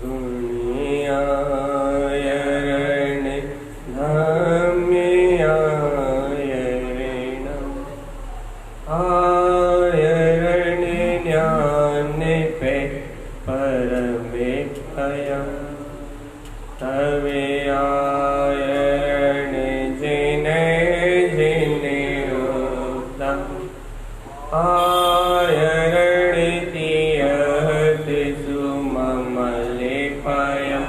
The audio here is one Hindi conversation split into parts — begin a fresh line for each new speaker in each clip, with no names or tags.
पुण्यायरण धम्यायरण आयरण ज्ञान पे परमे भयम तवे आयरण जिने जिने उत्तम आयरण तीयत सुममले पयम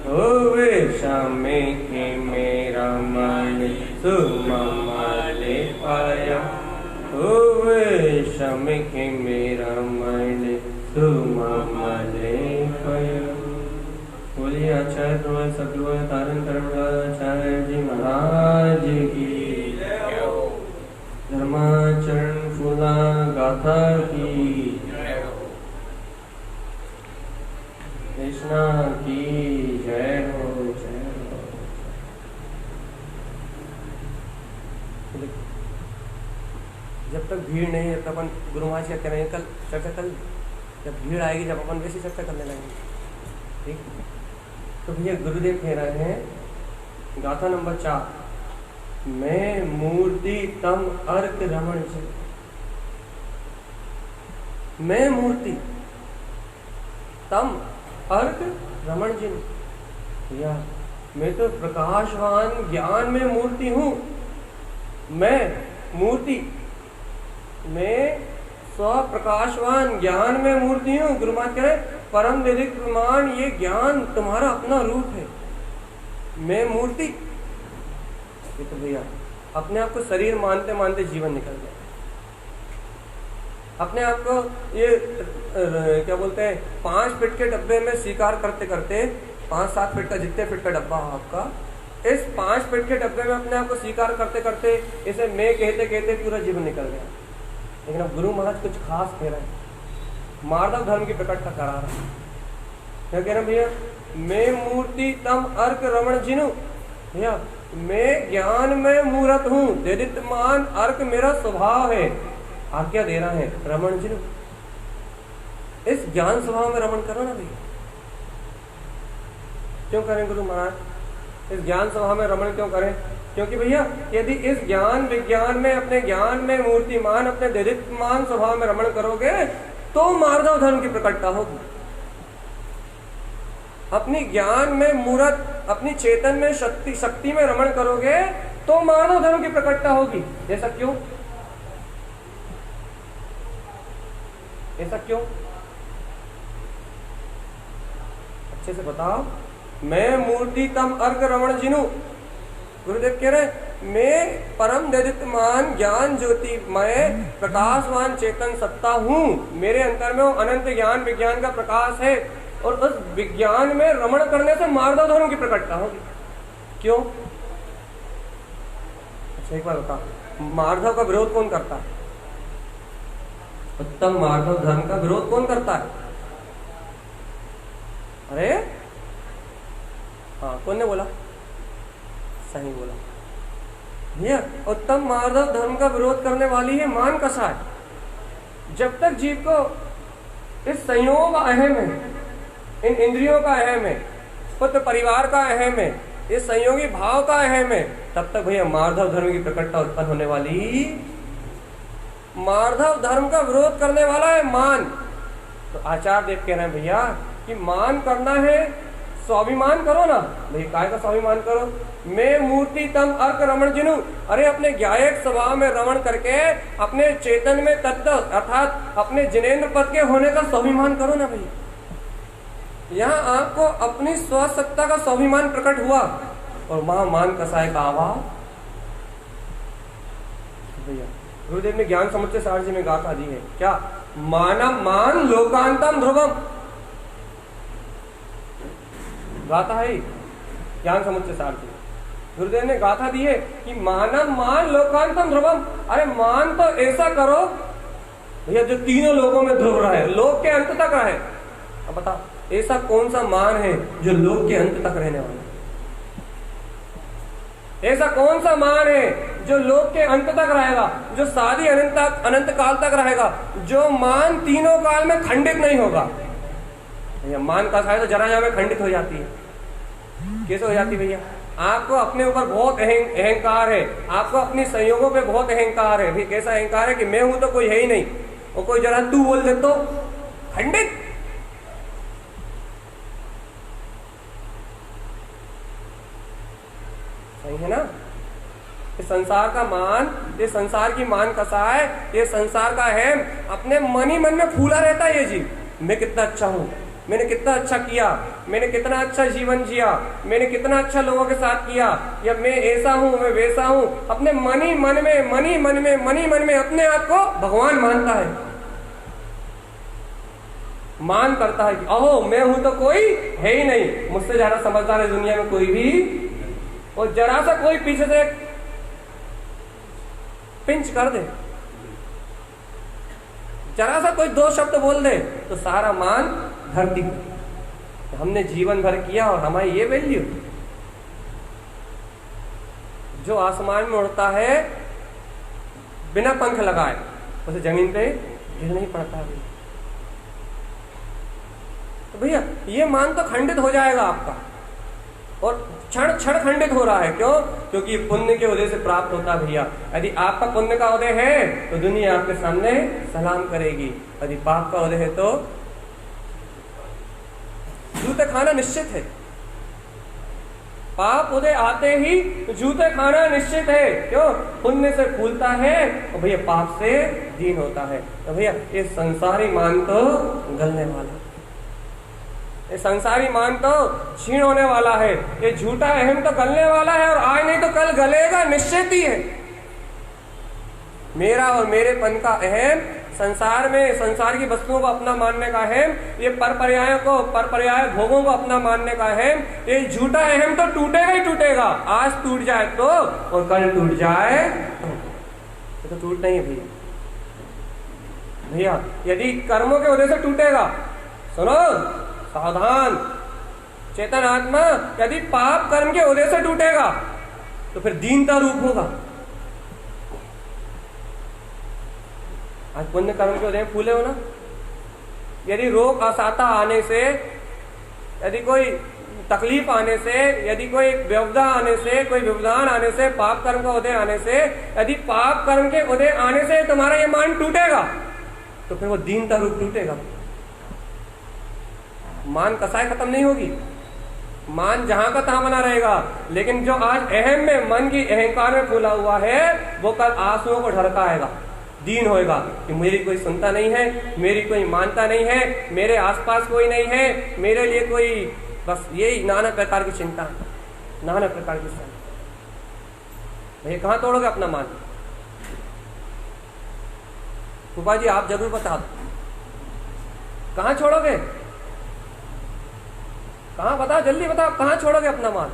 हुवे शमिके मेरा मन सुममले पयम हुवे शमिके मेरा मन सुममले पयम। बोलिए आचार्य प्रवर सतगुरु तारण आचार्य जी महाराज की धर्माचरण फूला गाथा की कृष्णा की जय हो जय हो। जब तक भीड़ नहीं है तब अपन गुरु महाराज क्या कह रहे हैं, कल चर्चा कल जब भीड़ आएगी जब अपन वैसी चर्चा करने लगेंगे, ठीक। तो भैया गुरुदेव कह रहे हैं गाथा नंबर 4, मैं मूर्ति तम अर्क रमण जी। मैं मूर्ति तम अर्क रमण जी। भैया मैं तो प्रकाशवान ज्ञान में मूर्ति हूं। मैं मूर्ति, मैं स्वप्रकाशवान ज्ञान में मूर्ति हूं। गुरु महाराज कह रहे परम विदित प्रमाण ये ज्ञान तुम्हारा अपना रूप है। मैं मूर्ति, ये तो भैया अपने आप को शरीर मानते मानते जीवन निकल गया। अपने आप को ये क्या बोलते हैं 5 फीट के डब्बे में स्वीकार करते करते 5-7 फीट का जितने फीट का डब्बा हो आपका, इस 5 फीट के डब्बे में अपने आप को स्वीकार करते करते इसे मैं कहते कहते पूरा जीवन निकल गया। लेकिन अब गुरु महाराज कुछ खास कह रहे हैं, माधव धर्म की प्रकटता करा रहे हैं। क्या कह रहे हैं भैया, मैं मूर्ति तम अर्क रमण जिनु। भैया मैं ज्ञान में मूर्त हूँ, देदितमान अर्क मेरा स्वभाव है। आज्ञा दे रहा है रमण जिनु, इस ज्ञान स्वभाव में रमण करो ना भैया। क्यों करें गुरु महाराज, इस ज्ञान स्वभाव में रमण क्यों करें? क्योंकि भैया यदि इस ज्ञान विज्ञान में अपने ज्ञान में मूर्तिमान अपने देदितमान स्वभाव में रमण करोगे तो माधव धर्म की प्रकटता होगी। अपनी ज्ञान में मूर्त, अपनी चेतन में शक्ति में रमण करोगे तो मानव धर्म की प्रकटता होगी। ऐसा क्यों? ऐसा क्यों? अच्छे से बताओ। मैं मूर्ति तम अर्क रमण जिनु। गुरुदेव कह रहे मैं परम देदितमान ज्ञान ज्योतिमय प्रकाशवान चेतन सत्ता हूं। मेरे अंतर में वो अनंत ज्ञान विज्ञान का प्रकाश है और उस विज्ञान में रमण करने से माधव धर्म की प्रकटता होगी। क्यों? अच्छा एक बार बता, माधव का विरोध कौन करता है? उत्तम माधव धर्म का विरोध कौन करता है? अरे हाँ, कौन ने बोला? सही बोला भैया। उत्तम माधव धर्म का विरोध करने वाली है मान कसा है। जब तक जीव को इस संयोग का अहम है, इन इंद्रियों का अहम है, पुत्र परिवार का अहम है, इस संयोगी भाव का अहम है, तब तक भैया माधव धर्म की प्रकटता उत्पन्न होने वाली। माधव धर्म का विरोध करने वाला है मान। तो आचार्य देव कह रहे हैं भैया कि मान करना है, स्वाभिमान करो ना भैया। काय का स्वाभिमान करो? मैं मूर्ति तम अर्क रमण जिनु। अरे अपने ज्ञायक स्वभाव में रमण करके अपने चेतन में तत्व अर्थात अपने जिनेन्द्र पद के होने का स्वाभिमान करो ना भैया। यहाँ आपको अपनी स्वसत्ता का स्वाभिमान प्रकट हुआ और वहां मान कसाय का अभाव। भैया गुरुदेव ने ज्ञान समुच्चय सार जी में गाथा दी है क्या? मानम मान लोकांतम ध्रुवम। गाथा है ज्ञान समुच्चय सार जी। गुरुदेव ने गाथा दी है कि मानम मान लोकांतम ध्रुवम। अरे मान तो ऐसा करो भैया जो तीनों लोगों में ध्रुव रहे, लोक के अंत तक रहे। अब बता ऐसा कौन सा मान है जो लोक के अंत तक रहने वाला? ऐसा कौन सा मान है जो लोक के अंत तक रहेगा, जो सारी अनंत काल तक रहेगा, जो मान तीनों काल में खंडित नहीं होगा? भैया मान कसाय तो जरा में खंडित हो जाती है। कैसे हो जाती भैया? आपको अपने ऊपर बहुत अहंकार है, आपको अपनी संयोगों पे बहुत अहंकार है। भी कैसा अहंकार है कि मैं हूं तो कोई है ही नहीं, और कोई जरा तू बोल दे तो खंडित। सही है ना? ये संसार का मान, ये संसार की मान कसाय, ये संसार का है, अपने मन ही मन में फूला रहता है ये जीव। मैं कितना अच्छा हूं, मैंने कितना अच्छा किया, मैंने कितना अच्छा जीवन जिया, मैंने कितना अच्छा लोगों के साथ किया, या मैं ऐसा हूं, मैं वैसा हूं। अपने मन ही मन में अपने आप को भगवान मानता है, मान करता है कि अहो मैं हूं तो कोई है ही नहीं, मुझसे ज्यादा समझदार है दुनिया में कोई भी। और जरा सा कोई पीछे से पिंच कर दे, जरा सा कोई दो शब्द बोल दे तो सारा मान धरती पर। हमने जीवन भर किया और हमारी ये वैल्यू। जो आसमान में उड़ता है बिना पंख लगाए उसे जमीन पे गिर नहीं पड़ता है। तो भैया ये मान तो खंडित हो जाएगा आपका, और क्षण क्षण खंडित हो रहा है। क्यों? क्योंकि पुण्य के उदय से प्राप्त होता है भैया। यदि आपका पुण्य का उदय है तो दुनिया आपके सामने सलाम करेगी, यदि पाप का उदय है तो जूते खाना निश्चित है। पाप उदय आते ही जूते खाना निश्चित है। क्यों? पुण्य से फूलता है और भैया पाप से दीन होता है। तो भैया ये संसारी मान तो गलने वाला, ये संसारी मान तो क्षीण होने वाला है, ये झूठा अहम तो गलने वाला है, और आज नहीं तो कल गलेगा, निश्चित ही है। मेरा और मेरेपन का अहम, संसार में संसार की वस्तुओं को अपना मानने का अहम, ये परपर्याय भोगों को अपना मानने का अहम, ये झूठा अहम तो टूटेगा ही टूटेगा। आज टूट जाए तो, और कल टूट जाए तो टूटना ही है भैया। यदि कर्मों के वजह से टूटेगा, सुनो सावधान चेतन आत्मा, यदि पाप कर्म के उदय से टूटेगा तो फिर दीनता रूप होगा। आज पुण्य कर्म के उदय फूले हो ना। यदि रोग असाता आने से, यदि कोई तकलीफ आने से, यदि कोई व्यवधा आने से, कोई व्यवधान आने से, पाप कर्म का उदय आने से, यदि पाप कर्म के उदय आने से तुम्हारा ये मान टूटेगा तो फिर वो दीनता रूप टूटेगा। मान कसाय खत्म नहीं होगी, मान जहां का तहां बना रहेगा। लेकिन जो आज अहम में, मन की अहंकार में फूला हुआ है, वो कल आंसुओं को ढरकाएगा, दीन होएगा कि मेरी कोई सुनता नहीं है, मेरी कोई मानता नहीं है, मेरे आसपास कोई नहीं है, मेरे लिए कोई, बस यही नाना प्रकार की चिंता, नाना प्रकार की चिंता। भैया कहां तोड़ोगे अपना मान? फूफा जी आप जरूर बता दो, कहां छोड़ोगे? कहां? बताओ जल्दी बताओ, कहां छोड़ोगे अपना मान?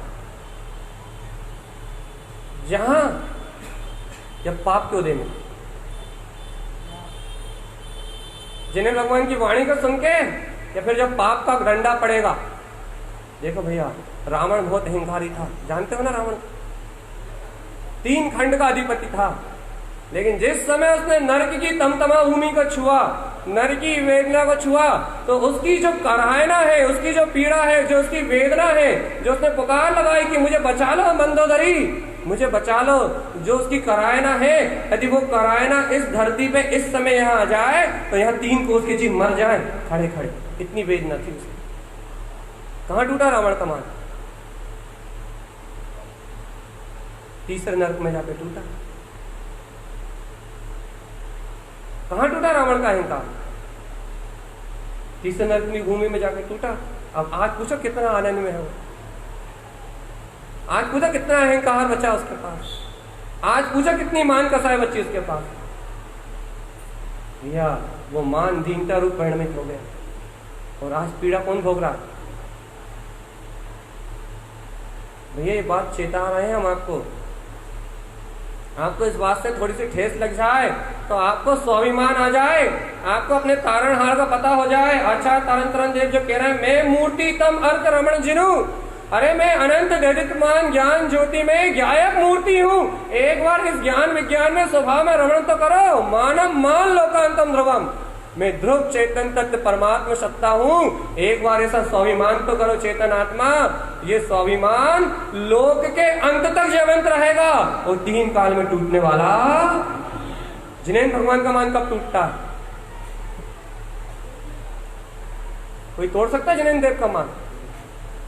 जहां जब पाप के उदय में, जिन्हें भगवान की वाणी को सुन के, या फिर जब पाप का डंडा पड़ेगा। देखो भैया रावण बहुत अहंकारी था, जानते हो ना रावण? 3 खंड का अधिपति था, लेकिन जिस समय उसने नरक की तमतमा भूमि को छुआ, नरक की वेदना को छुआ, तो उसकी जो कराहना है, उसकी जो पीड़ा है, जो उसकी वेदना है, जो उसने पुकार लगाई कि मुझे बचा लो मंदोदरी, मुझे बचा लो, जो उसकी कराहना है, यदि वो कराहना इस धरती पे इस समय यहाँ आ जाए तो यहाँ 3 कोस के जीव मर जाए खड़े खड़े, इतनी वेदना थी उसकी। कहां टूटा रावण का मान? तीसरे नरक में जाके टूटा। कहां टूटा रावण का अहंकार? तीसरे नरक की भूमि में जाकर टूटा। अब आज पूछो कितना आनंद में है वो, आज पूछो कितना अहंकार बचा उसके पास, आज पूछो कितनी मान कसाई बची उसके पास। भैया वो मान दीनता रूप परिणमित हो गया, और आज पीड़ा कौन भोग रहा है? भैया ये बात चेता रहे हैं हम आपको इस बात से थोड़ी सी ठेस लग जाए तो आपको स्वाभिमान आ जाए, आपको अपने तारणहार का पता हो जाए। अच्छा तारण तरण देव जो कह रहे हैं, मैं मूर्ति तम अर्थ रमण जिनु, अरे मैं अनंत दैदिकमान ज्ञान ज्योति में ज्ञायक मूर्ति हूँ। एक बार इस ज्ञान विज्ञान में स्वभाव में रमण तो करो। मानव मान लोकांतम ध्रुवम, मैं ध्रुव चेतन तत्व परमात्मा सत्ता हूं। एक बार ऐसा स्वाभिमान तो करो चेतन आत्मा, ये स्वाभिमान लोक के अंत तक जीवंत रहेगा और 3 काल में टूटने वाला। जिनेन्द्र भगवान का मान कब टूटता है? कोई तोड़ सकता है जिनेन्द्र देव का मान?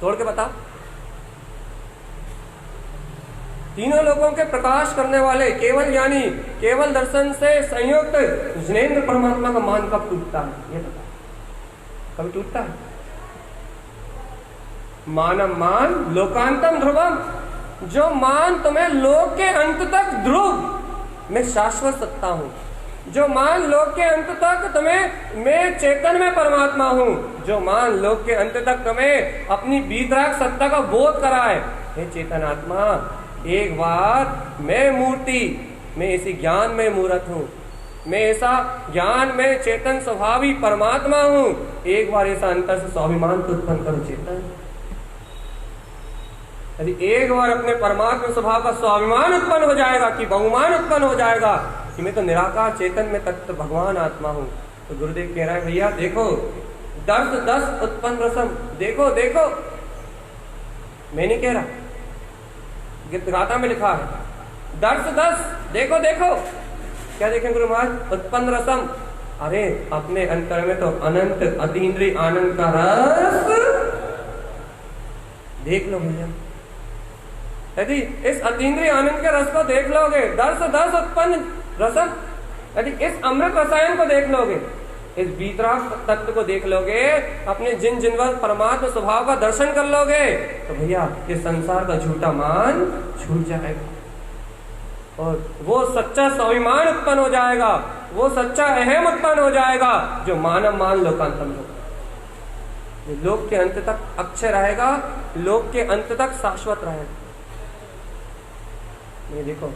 तोड़ के बता। तीनों लोगों के प्रकाश करने वाले केवल ज्ञानी, केवल दर्शन से संयुक्त जिनेन्द्र परमात्मा का मान कब टूटता है? ये बता, कब टूटता है? मानम मान लोकांतम ध्रुवम, जो मान तुम्हें लोक के अंत तक ध्रुव मैं शाश्वत सत्ता हूं, जो मान लोक के अंत तक तुम्हें मैं चेतन में परमात्मा हूं, जो मान लोक के अंत तक तुम्हें अपनी बीतराग सत्ता का बोध कराए। हे चेतन आत्मा, एक बार मैं मूर्ति, मैं इसी ज्ञान में मूर्त हूं, मैं ऐसा ज्ञान में चेतन स्वभावी परमात्मा हूं। एक बार ऐसा अंतर से स्वाभिमान तो उत्पन्न करो चेतन। यदि एक बार अपने परमात्मा स्वभाव का स्वाभिमान उत्पन्न हो जाएगा कि बहुमान उत्पन्न हो जाएगा कि मैं तो निराकार चेतन में तत्व भगवान आत्मा हूं, तो गुरुदेव कह रहा है भैया देखो, 10 उत्पन्न रसम, देखो देखो, मैं नहीं कह रहा, गाथा में लिखा है 10 देखो देखो। क्या देखें गुरु महाराज? उत्पन्न रसम। अरे अपने अंतर में तो अनंत अतीन्द्रिय आनंद का रस देख लो भैया। यदि इस अतीन्द्रिय आनंद के रस को देख लोगे, 10 उत्पन्न रसम, यदि इस अमृत रसायन को देख लोगे, इस बीतराग तत्व को देख लोगे, अपने जिन जिनवर परमात्मा स्वभाव का दर्शन कर लोगे, तो भैया ये संसार का झूठा मान छूट जाएगा और वो सच्चा स्वाभिमान उत्पन्न हो जाएगा, वो सच्चा अहम उत्पन्न हो जाएगा जो मानव मान लोकांतम होगा, लोक के अंत तक अक्षय रहेगा, लोक के अंत तक शाश्वत रहेगा। ये देखो,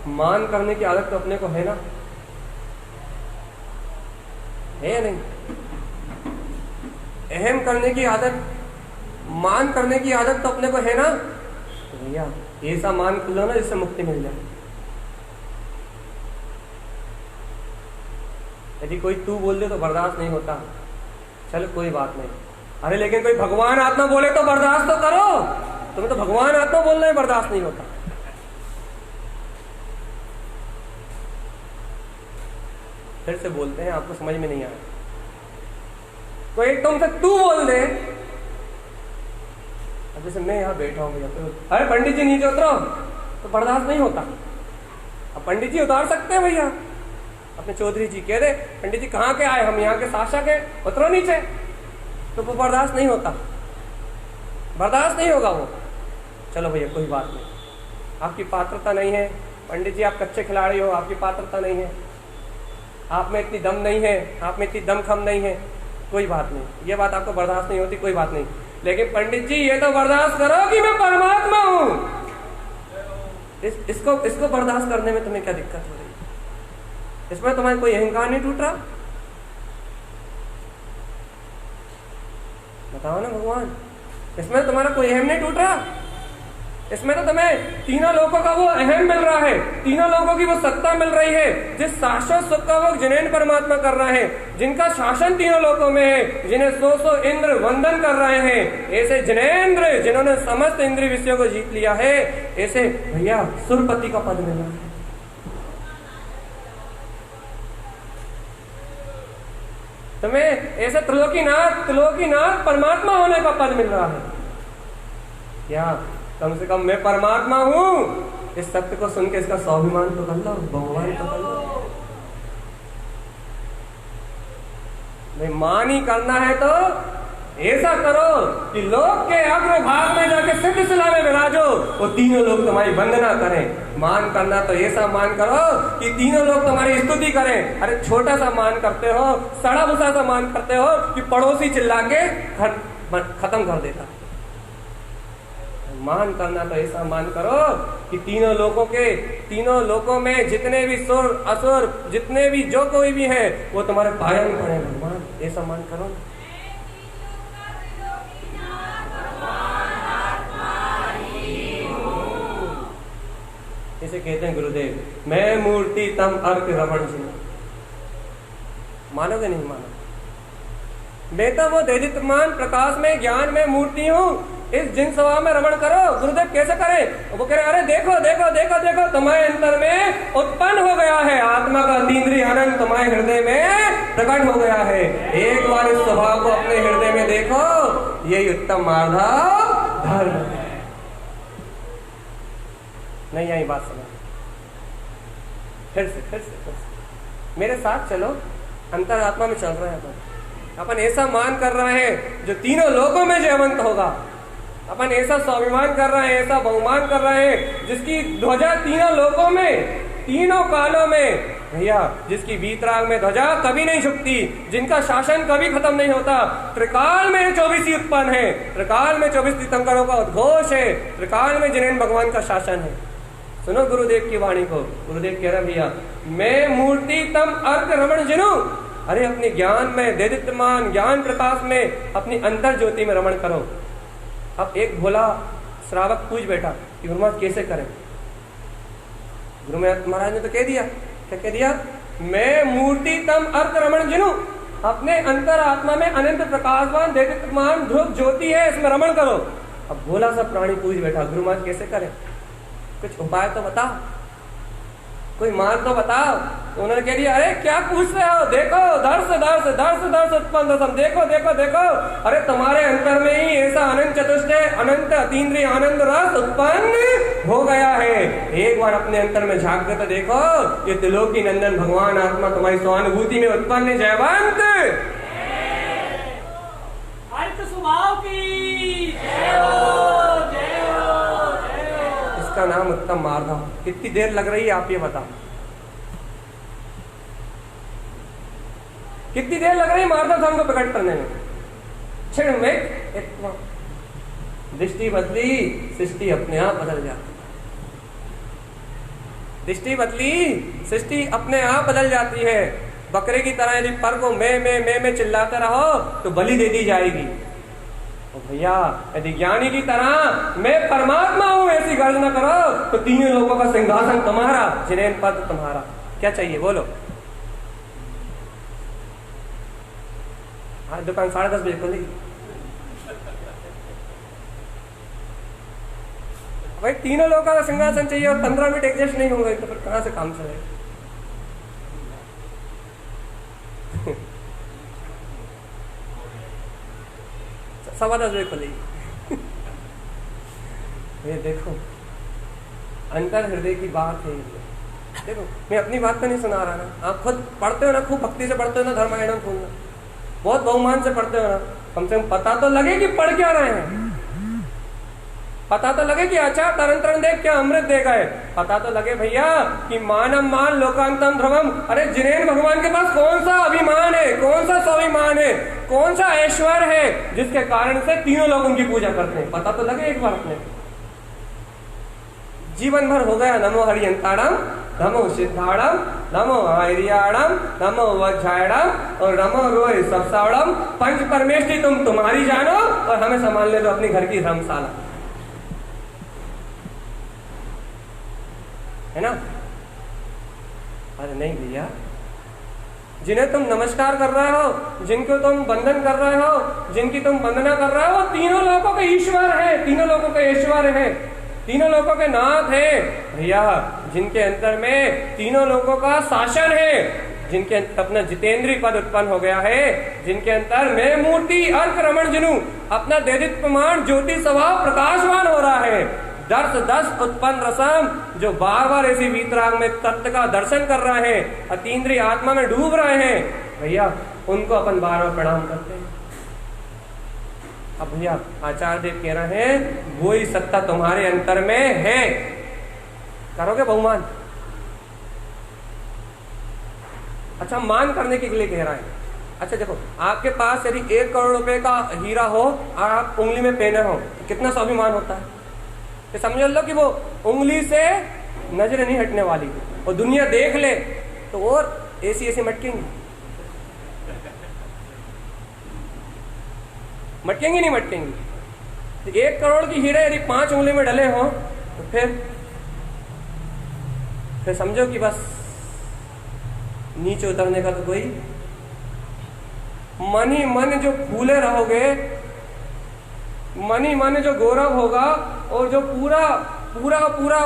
मान करने की आदत तो अपने को है ना, है या नहीं? अहम करने की आदत, मान करने की आदत तो अपने को है ना। तो भैया ऐसा मान कर लो ना जिससे मुक्ति मिल जाए। यदि कोई तू बोल दे तो बर्दाश्त नहीं होता, चलो कोई बात नहीं। अरे लेकिन कोई भगवान आत्मा बोले तो बर्दाश्त तो करो। तुम्हें तो भगवान आत्मा बोलना ही बर्दाश्त नहीं होता। फिर से बोलते हैं, आपको समझ में नहीं आया। कोई तुमसे तू बोल दे, अब जैसे मैं यहाँ बैठा हूँ भैया, तो अरे पंडित जी नीचे उतरो, तो बर्दाश्त नहीं होता। अब पंडित जी उतार सकते हैं भैया, अपने चौधरी जी कह दे पंडित जी कहाँ के आए, हम यहाँ के शासक हैं, उतरो नीचे, तो वो बर्दाश्त नहीं होता, बर्दाश्त नहीं होगा वो। चलो भैया कोई बात नहीं, आपकी पात्रता नहीं है पंडित जी, आप कच्चे खिलाड़ी हो, आपकी पात्रता नहीं है, आप में इतनी दम नहीं है, आप में इतनी दमखम नहीं है, कोई बात नहीं, ये बात आपको बर्दाश्त नहीं होती, कोई बात नहीं। लेकिन पंडित जी ये तो बर्दाश्त करो कि मैं परमात्मा हूं। इसको बर्दाश्त करने में तुम्हें क्या दिक्कत हो रही है? इसमें तुम्हारा कोई अहंकार नहीं टूट रहा? बताओ ना भगवान, इसमें तुम्हारा कोई अहम नहीं टूट रहा? इसमें तो तुम्हें तीनों लोगों का वो अहम मिल रहा है, तीनों लोगों की वो सत्ता मिल रही है, जिस शाश्वत सुख का वो जिनेन्द्र परमात्मा कर रहे हैं, जिनका शासन तीनों लोगों में है, जिन्हें 100 इंद्र वंदन कर रहे हैं। ऐसे जिनेन्द्र जिन्होंने समस्त इंद्रिय विषयों को जीत लिया है, ऐसे भैया सुरपति का पद मिल रहा है। तुम्हें ऐसे त्रिलोकीनाथ परमात्मा होने का पद मिल रहा है। क्या कम से कम मैं परमात्मा हूं, इस सत्य को सुन के इसका स्वाभिमान तो कर लो, भगवान तो कर लो। नहीं मान ही करना है तो ऐसा करो कि लोक के अग्रभाग में जाके सिद्ध शिला में विराजो, वो तीनों लोग तुम्हारी वंदना करें। मान करना तो ऐसा मान करो कि तीनों लोग तुम्हारी स्तुति करें। अरे छोटा सा मान करते हो, सड़ा भूसा सा मान करते हो कि पड़ोसी चिल्ला के खत्म कर देता। मान करना तो ऐसा मान करो कि तीनों लोगों में जितने भी सुर असुर, जितने भी जो कोई भी है, वो तुम्हारे पाया में पड़े भगवान, ऐसा मान करो। इसे कहते हैं गुरुदेव, मैं मूर्ति तम अर्क रमण जी। मानोगे नहीं मानो? मैं तो वो देदीप्यमान प्रकाश में ज्ञान में मूर्ति हूँ, इस जिन स्वभाव में रमण करो। गुरुदेव कैसे करे? वो कह रहे अरे देखो देखो देखो देखो, तुम्हारे अंतर में उत्पन्न हो गया है आत्मा का अतीन्द्रिय आनंद, तुम्हारे हृदय में प्रकट हो गया है। एक बार इस स्वभाव को अपने हृदय में देखो, यही उत्तम मार्ग धर्म। नहीं आई बात समझ? फिर से मेरे साथ चलो, अंतरात्मा में चल रहे हैं अपन ऐसा मान कर रहे हैं जो तीनों लोकों में जयवंत होगा। अपन ऐसा स्वाभिमान कर रहे हैं, ऐसा बहुमान कर रहे हैं जिसकी ध्वजा तीनों लोकों में, तीनों कालों में भैया, जिसकी वीतराग में ध्वजा कभी नहीं झुकती, जिनका शासन कभी खत्म नहीं होता। त्रिकाल में 24 ही उत्पन्न है, त्रिकाल में 24 तीर्थंकरों का उद्घोष है, त्रिकाल में जिनेन्द्र भगवान का शासन है। सुनो गुरुदेव की वाणी को। गुरुदेव कह रहे भैया, मैं मूर्ति तम अर्थ रमण जिनु। अरे अपने ज्ञान में, देदीप्यमान ज्ञान प्रकाश में, अपनी अंतर ज्योति में रमण करो। अब एक भोला श्रावक पूछ बैठा कि गुरु महाराज कैसे करें? गुरु महाराज ने तो कह दिया, क्या कह दिया? मैं मूर्ति तम अर्थ रमण जिनु, अपने अंतर आत्मा में अनंत प्रकाशवान देदीप्यमान ध्रुव ज्योति है, इसमें रमण करो। अब भोला सा प्राणी पूछ बैठा, गुरु महाराज कैसे करें? कुछ उपाय तो बताओ, कोई मार्ग तो बताओ। तो उन्होंने कह दिया, अरे क्या पूछ रहे हो? देखो दर्श दर्श दर्श दर्श उत्पन्न दर्शम, देखो देखो देखो, अरे तुम्हारे अंतर में ही ऐसा अनंत चतुष्टय अनंत अतीन्द्रिय आनंद रस उत्पन्न हो गया है। एक बार अपने अंतर में झांक कर तो देखो, ये त्रिलोकी नंदन भगवान आत्मा तुम्हारी स्वानुभूति में उत्पन्न जयवंत
स्वभाव की
इसका नाम उत्तम मार्ग। कितनी देर लग रही है आप ये बताओ? कितनी देर लग रही है मार्ग धर्म को प्रकट करने में? क्षण में दृष्टि बदली, सृष्टि अपने आप बदल जाती। दृष्टि बदली, सृष्टि अपने आप बदल जाती है। बकरे की तरह यदि पर को मैं चिल्लाते रहो तो बलि दे दी जाएगी। तो भैया यदि ज्ञानी की तरह मैं परमात्मा हूं ऐसी गर्जना करो तो तीनों लोगों का सिंहासन तुम्हारा, जिनेन्द्र पद तुम्हारा। क्या चाहिए बोलो? आज दुकान 10:30 बजे खुली। भाई तीनों लोगों का सिंहासन चाहिए और 15 मिनट एडजस्ट नहीं होंगे तो फिर कहां से काम चलेगा? सवा 10 बजे खुलेगी। ये देखो अंतर हृदय की बात है। देखो मैं अपनी बात तो नहीं सुना रहा ना, आप खुद पढ़ते हो ना, खूब भक्ति से पढ़ते हो ना, धर्मायणम खोलना बहुत बहुमान से पढ़ते हो ना, कम से कम पता तो लगे कि पढ़ क्या रहे हैं, पता तो लगे कि अच्छा तरन तरन देख क्या अमृत दे गए, पता तो लगे भैया कि मानम मान लोकांतम ध्रुवम। अरे जिनेन्द्र भगवान के पास कौन सा अभिमान है, कौन सा स्वाभिमान है, कौन सा ऐश्वर्य है जिसके कारण से तीनों लोग उनकी पूजा करते हैं? पता तो लगे एक बार अपने। जीवन भर हो गया नमो हरियंताड़म, नमो सिद्धाड़म, नमो आर्याड़म, नमो वज्रायणम और नमो रोय सबसावड़म। पंच परमेष्टि तुम तुम्हारी जानो और हमें संभाल ले दो अपनी घर की धर्मशाला, है ना? अरे नहीं भैया, जिन्हें तुम नमस्कार कर रहे हो, जिनको तुम वंदन कर रहे हो, जिनकी तुम वंदना कर रहे हो, तीनों लोगों के ईश्वर है, तीनों लोगों के ईश्वर है, तीनों लोगों के नाथ है भैया। जिनके अंतर में तीनों लोगों का शासन है, जिनके अपना जितेंद्रीय पद उत्पन्न हो गया है, जिनके अंतर में मूर्ति अर्थ रमण जिनु अपना देदीप्यमान ज्योति स्वभाव प्रकाशवान हो रहा है। दर्श दस उत्पन्न रसम, जो बार बार ऐसी वीतराग में तत्व का दर्शन कर रहे हैं, अतीन्द्रिय आत्मा में डूब रहे हैं भैया, उनको अपन बार बार प्रणाम करते हैं। अब भैया आचार्य देव कह रहे हैं वही सत्ता तुम्हारे अंतर में है, करोगे बहुमान? अच्छा मान करने के लिए कह रहा है। अच्छा देखो, आपके पास यदि 1 करोड़ रुपए का हीरा हो और आप उंगली में पहने हो, कितना स्वाभिमान होता है? तो समझ लो कि वो उंगली से नजर नहीं हटने वाली, और दुनिया देख ले तो और ऐसी ऐसी मटकेंगी, मटकेंगी नहीं मटकेंगी। तो 1 करोड़ की हीरे यदि 5 उंगली में डले हो तो फिर समझो कि बस नीचे उतरने का तो कोई मन ही मन जो फूले रहोगे, मन ही मन जो गौरव होगा, और जो पूरा पूरा पूरा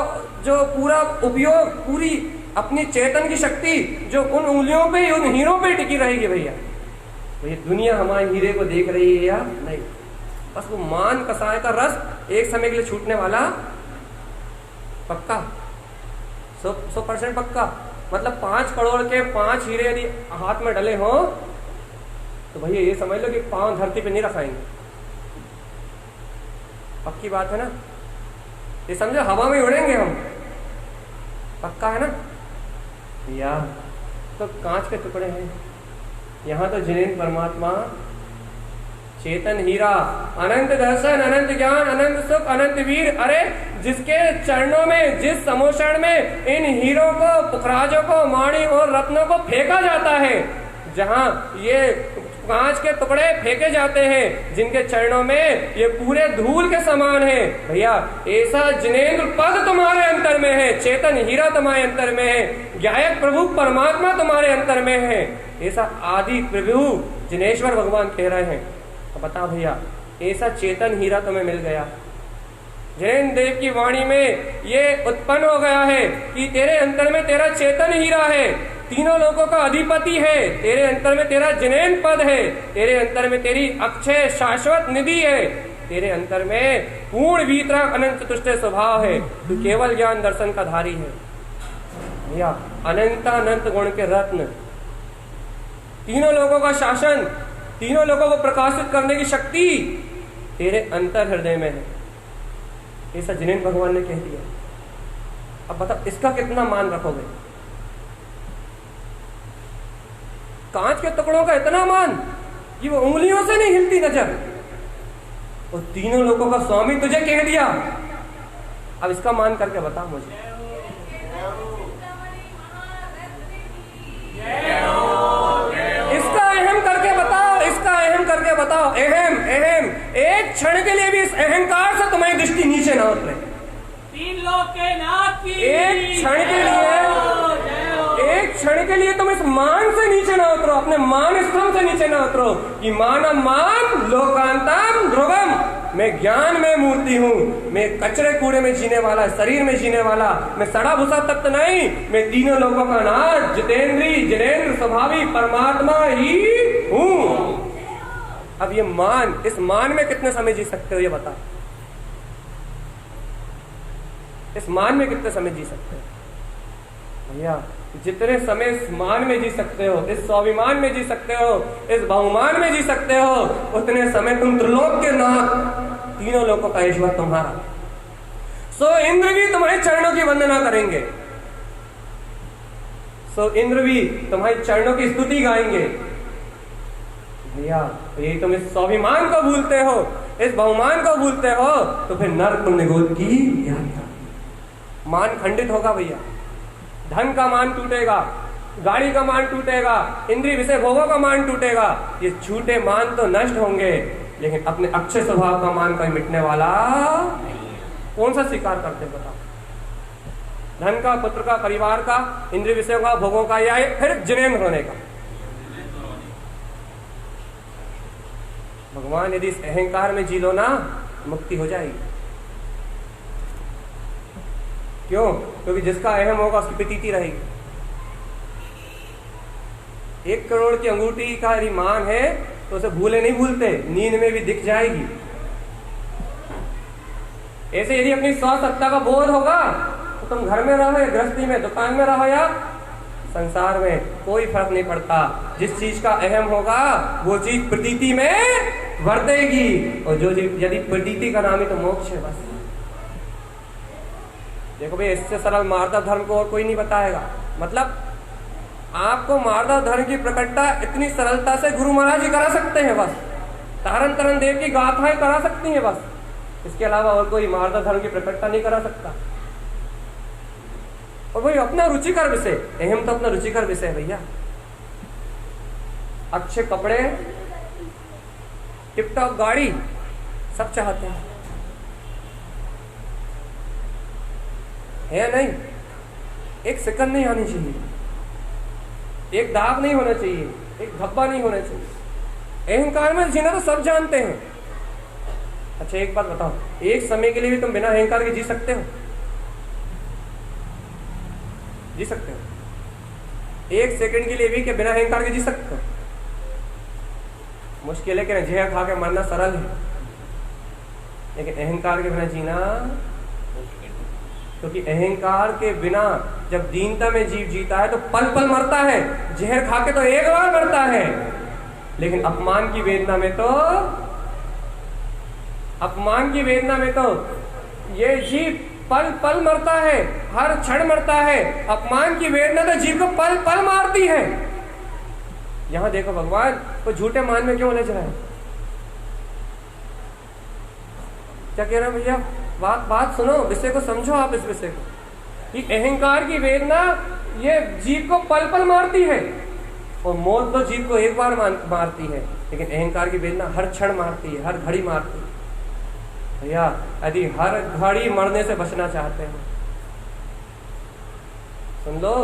जो पूरा उपयोग, पूरी अपनी चेतन की शक्ति जो उन उंगलियों पे, उन हीरों पे टिकी रहेगी भैया। तो ये दुनिया हमारे हीरे को देख रही है या नहीं? बस वो मान कसाय का रस एक समय के लिए छूटने वाला, पक्का 100% पक्का। मतलब 5 करोड़ के 5 हीरे यदि हाथ में डले हो तो भैया ये समझ लो कि पांव धरती पे नहीं रखाएंगे। पक्की बात है ना? ये समझो हवा में उड़ेंगे हम, पक्का है ना भैया? तो कांच के टुकड़े हैं, यहाँ तो जिनेंद्र परमात्मा, चेतन हीरा, अनंत दर्शन, अनंत ज्ञान, अनंत सुख, अनंत वीर। अरे जिसके चरणों में, जिस समोषण में इन हीरों को, पुखराजों को, माणी और रत्नों को फेंका जाता है, जहां ये कांच के टुकड़े फेंके जाते हैं, जिनके चरणों में ये पूरे धूल के समान है भैया, ऐसा जिनेंद्र पद तुम्हारे अंतर में है, चेतन हीरा तुम्हारे अंतर में है, गायक प्रभु परमात्मा तुम्हारे अंतर में है, ऐसा आदि प्रभु जिनेश्वर भगवान कह रहे हैं। तो बता भैया, ऐसा चेतन हीरा तुम्हें मिल गया। जिनेंद्र देव की वाणी में ये उत्पन्न हो गया है कि तेरे अंतर में तेरा चेतन हीरा है, तीनों लोगों का अधिपति है, तेरे अंतर में तेरा जिनेंद्र पद है, तेरे अंतर में तेरी अक्षय शाश्वत निधि है, तेरे अंतर में पूर्ण वीतराग अनंत चतुष्ट स्वभाव है, तू केवल ज्ञान दर्शन का धारी है भैया। अनंत अनंत गुण के रत्न, तीनों लोगों का शासन, तीनों लोगों को प्रकाशित करने की शक्ति तेरे अंतर हृदय में है, ऐसा जिनेंद्र भगवान ने कह दिया। अब बताओ इसका कितना मान रखोगे? कांच के टुकड़ों का इतना मान कि वो उंगलियों से नहीं हिलती नजर, और तीनों लोगों का स्वामी तुझे कह दिया। अब इसका मान करके बता मुझे। इसका अहम करके बताओ, इसका अहम करके बताओ। अहम अहम एक क्षण के लिए भी इस अहंकार से तुम्हारी दृष्टि नीचे ना उतरे।
3 लोक के नाथ की
एक क्षण के लिए, एक क्षण के लिए तुम इस मान से नीचे ना उतरो, अपने मान स्तंभ से नीचे ना उतरो कि मानम मान लोकांतम ध्रुवम, मैं ज्ञान में मूर्ति हूँ, मैं कचरे कूड़े में जीने वाला, शरीर में जीने वाला, मैं सड़ा भूसा तत्व नहीं, मैं तीनों लोगों का नाथ, जितेंद्री जिनेंद्र स्वभावी परमात्मा ही हूँ। अब ये मान, इस मान में कितने समय जी सकते हो ये बता? इस मान में कितने समय जी सकते हो भैया? जितने समय इस मान में जी सकते हो, इस स्वाभिमान में जी सकते हो, इस बहुमान में जी सकते हो, उतने समय तुम त्रिलोक के नाथ, तीनों लोगों का ईश्वर तुम्हारा। सो इंद्र भी तुम्हारे चरणों की वंदना करेंगे, सो इंद्र भी तुम्हारे चरणों की स्तुति गाएंगे भैया। ये तुम इस स्वाभिमान को भूलते हो, इस बहुमान को भूलते हो, तो फिर नरक निगोद की यात्रा, मान खंडित होगा भैया। धन का मान टूटेगा, गाड़ी का मान टूटेगा, इंद्रिय विषय भोगों का मान टूटेगा, ये झूठे मान तो नष्ट होंगे, लेकिन अपने अक्षय स्वभाव का मान कभी मिटने वाला कौन सा स्वीकार करते बताओ? धन का, पुत्र का, परिवार का, इंद्रिय विषयों का, भोगों का, या फिर जिनेंद्र होने का? भगवान यदि इस अहंकार में जी लो ना, मुक्ति हो जाएगी। क्यों? क्योंकि जिसका अहम होगा उसकी प्रतीति रहेगी। 1 करोड़ की अंगूठी का यदि मान है तो उसे भूले नहीं भूलते, नींद में भी दिख जाएगी। ऐसे यदि अपनी स्वसत्ता का बोध होगा तो तुम घर में रहो या गृहस्थी में, दुकान में रहो या संसार में, कोई फर्क नहीं पड़ता। जिस चीज का अहम होगा वो चीज प्रतीति में वर्तेगी, और जो यदि प्रतीति का नाम ही तो मोक्ष है बस। देखो भाई, इससे सरल मार्दव धर्म को और कोई नहीं बताएगा। मतलब आपको मार्दव धर्म की प्रकटता इतनी सरलता से गुरु महाराज जी करा सकते हैं बस, तारन तरन देव की गाथाएं करा सकती हैं बस, इसके अलावा और कोई मार्दव धर्म की प्रकटता नहीं करा सकता। और भाई अपना रुचिकर विषय, अहम तो अपना रुचिकर विषय है भैया। अच्छे कपड़े, टिप टॉप गाड़ी सब चाहते हैं, है नहीं? एक सिकन नहीं आनी चाहिए, एक दाग नहीं होना चाहिए, एक धब्बा नहीं होना चाहिए, अहंकार में जीना तो सब जानते हैं। अच्छा एक बात बताओ, एक समय के लिए भी तुम बिना अहंकार के जी सकते हो? जी सकते हो? एक सेकंड के लिए भी क्या बिना अहंकार के जी सकते हो? मुश्किल है कि जहर खा के मरना सरल है, लेकिन अहंकार के बिना जीना, क्योंकि अहंकार के बिना जब दीनता में जीव जीता है तो पल पल मरता है। जहर खा के तो एक बार मरता है, लेकिन अपमान की वेदना में तो ये जीव पल पल मरता है, हर क्षण मरता है। अपमान की वेदना तो जीव को पल पल मारती है। यहां देखो भगवान वो झूठे मान में क्यों उलझ रहा है? क्या कह रहे हैं भैया? बात सुनो, विषय को समझो आप। इस विषय को कि अहंकार की वेदना ये जीव को पल पल मारती है, और मौत तो जीव को एक बार मारती है, लेकिन अहंकार की वेदना हर क्षण मारती है, हर घड़ी मारती है। भैया यदि हर घड़ी मरने से बचना चाहते हो, सुन लो,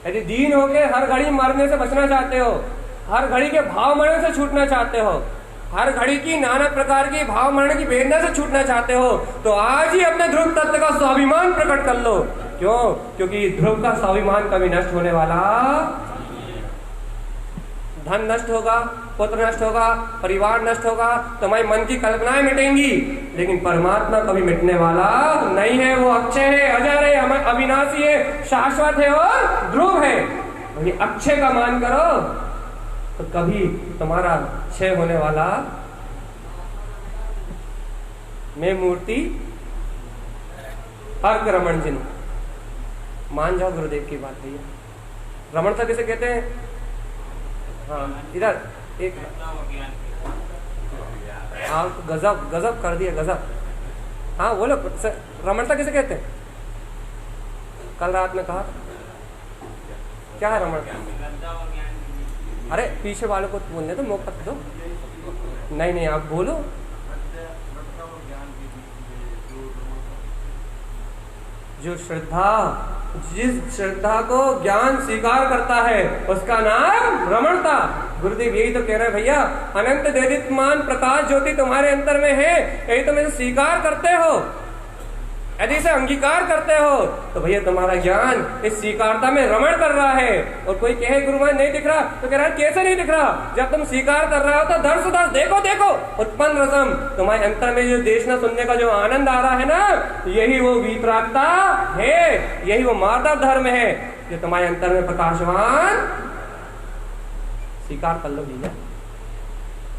यदि दीन होके हर घड़ी मरने से बचना चाहते हो, हर घड़ी के भाव मरण से छूटना चाहते हो, हर घड़ी की नाना प्रकार की भाव मरण की वेदना से छूटना चाहते हो, तो आज ही अपने ध्रुव तत्व का स्वाभिमान प्रकट कर लो। क्यों? क्योंकि ध्रुव का स्वाभिमान कभी नष्ट होने वाला। धन नष्ट होगा, पुत्र नष्ट होगा, परिवार नष्ट होगा, तुम्हारी मन की कल्पनाएं मिटेंगी, लेकिन परमात्मा कभी मिटने वाला नहीं है। वो अक्षय है, अजर है, अविनाशी है, शाश्वत है और ध्रुव है। वही अक्षय का मान करो तो कभी तुम्हारा क्षय होने वाला। मैं मूर्ति अर्क रमण जिन, मान जाओ गुरुदेव की बात भैया। रमणता किसे कहते हैं? हाँ इधर एक आप गजब गजब कर दिया, गजब। हाँ बोलो, रमणता किसे कहते हैं? कल रात में कहा क्या है रमणता? अरे पीछे वालों को बोलने तो मौका दो। नहीं आप बोलो। जो श्रद्धा, जिस श्रद्धा को ज्ञान स्वीकार करता है उसका नाम रमणता। गुरुदेव यही तो कह रहे हैं भैया, अनंत देदीप्यमान प्रकाश ज्योति तुम्हारे अंतर में है, यही तुम इसे स्वीकार करते हो। यदि इसे अंगीकार करते हो तो भैया तुम्हारा ज्ञान इस स्वीकारता में रमण कर रहा है। और कोई कहे गुरुमान नहीं दिख रहा, तो कह रहा है कैसे नहीं दिख रहा? जब तुम स्वीकार कर रहे हो तो दर्श दर्श देखो देखो उत्पन्न रसम, तुम्हारे अंतर में जो देखना सुनने का जो आनंद आ रहा है ना, यही वो विपरागता है, यही वो माधव धर्म है जो तुम्हारे अंतर में प्रकाशवान। स्वीकार कर लो भैया।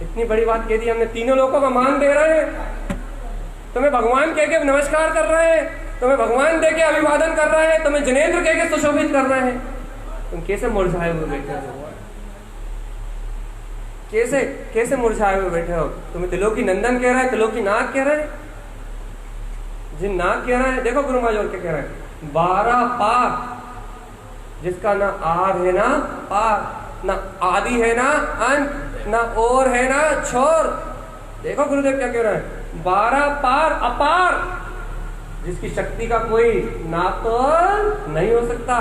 इतनी बड़ी बात कह दी हमने, तीनों लोगों का मान दे रहे हैं, तुम्हें भगवान कह के नमस्कार कर रहे हैं, तुम्हें भगवान दे के अभिवादन कर रहे हैं, तुम्हें जनेन्द्र कह के सुशोभित कर रहे हैं। तुम कैसे मुरझाए हुए बैठे हो? कैसे मुरझाए हुए बैठे हो? तुम्हें त्रिलोकी नंदन कह रहे हैं, त्रिलोकी नाथ कह रहे हैं, जिन नाथ कह रहे हैं। देखो गुरु महाराज क्या कह रहे हैं, 12 पार, जिसका ना आद है ना पार, ना आदि है ना अंत, ना और है ना छोर। देखो गुरुदेव क्या कह रहे हैं, 12 पार अपार, जिसकी शक्ति का कोई नाप नहीं हो सकता,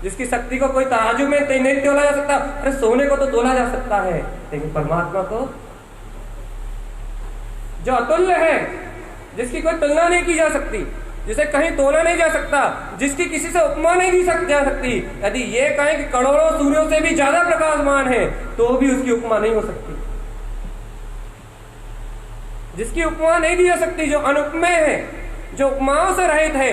जिसकी शक्ति को कोई तराजू में नहीं तोला जा सकता। अरे सोने को तो तोला जा सकता है, लेकिन परमात्मा को जो अतुल्य है, जिसकी कोई तुलना नहीं की जा सकती, जिसे कहीं तोला नहीं जा सकता, जिसकी किसी से उपमा नहीं दी जा सकती। यदि ये कहें कि करोड़ों सूर्यों से भी ज्यादा प्रकाशमान है, तो भी उसकी उपमा नहीं हो सकती। जिसकी उपमा नहीं दी जा सकती, जो अनुपमेय है, जो उपमाओं से रहित है,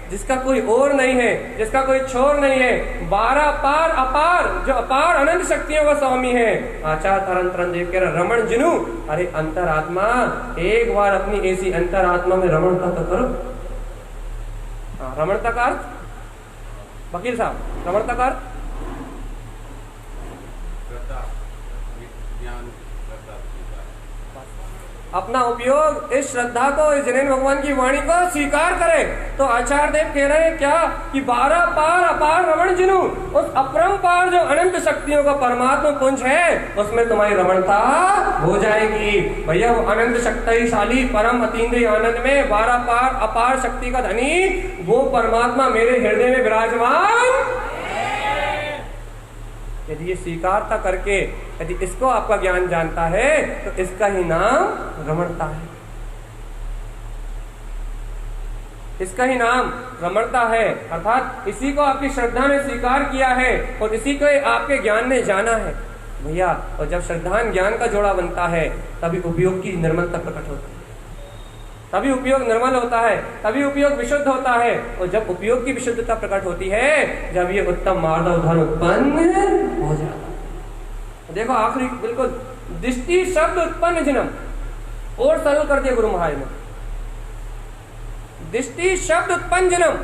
जिसका कोई और नहीं है, जिसका कोई छोर नहीं है, 12 पार अपार, जो अपार अनंत शक्तियों का स्वामी है। आचार्य तरन तरन देव कह रहे रमण जिनु, अरे अंतरात्मा, एक बार अपनी ऐसी अंतरात्मा में रमणता तो करो। रमणता का अर्थ वकील साहब, रमणता का अर्थ अपना उपयोग, इस श्रद्धा को, इस जनेन्द्र भगवान की वाणी को स्वीकार करे। तो आचार्य देव कह रहे हैं क्या कि 12 पार अपार रमण जिनु, उस अपरंपार जो अनंत शक्तियों का परमात्मा पुंज है, उसमें तुम्हारी रमणता हो जाएगी। भैया वो अनंत शक्तिशाली परम अतीन्द्रिय आनंद में 12 पार अपार शक्ति का धनी वो परमात्मा मेरे हृदय में विराजमान। यदि ये स्वीकारता करके यदि इसको आपका ज्ञान जानता है तो इसका ही नाम रमणता है, इसका ही नाम रमणता है। अर्थात इसी को आपकी श्रद्धा ने स्वीकार किया है और इसी को आपके ज्ञान ने जाना है भैया। और जब श्रद्धा ज्ञान का जोड़ा बनता है तभी उपयोग की निर्मलता प्रकट होती है, तभी उपयोग निर्मल होता है, तभी उपयोग विशुद्ध होता है। और जब उपयोग की विशुद्धता प्रकट होती है, जब ये उत्तम मार्दव धर्म उत्पन्न हो जाता है। देखो आखिरी बिल्कुल दृष्टि शब्द उत्पन्न जिनम और सरल कर दिया गुरु महाराज ने। दृष्टि शब्द उत्पन्न जिनम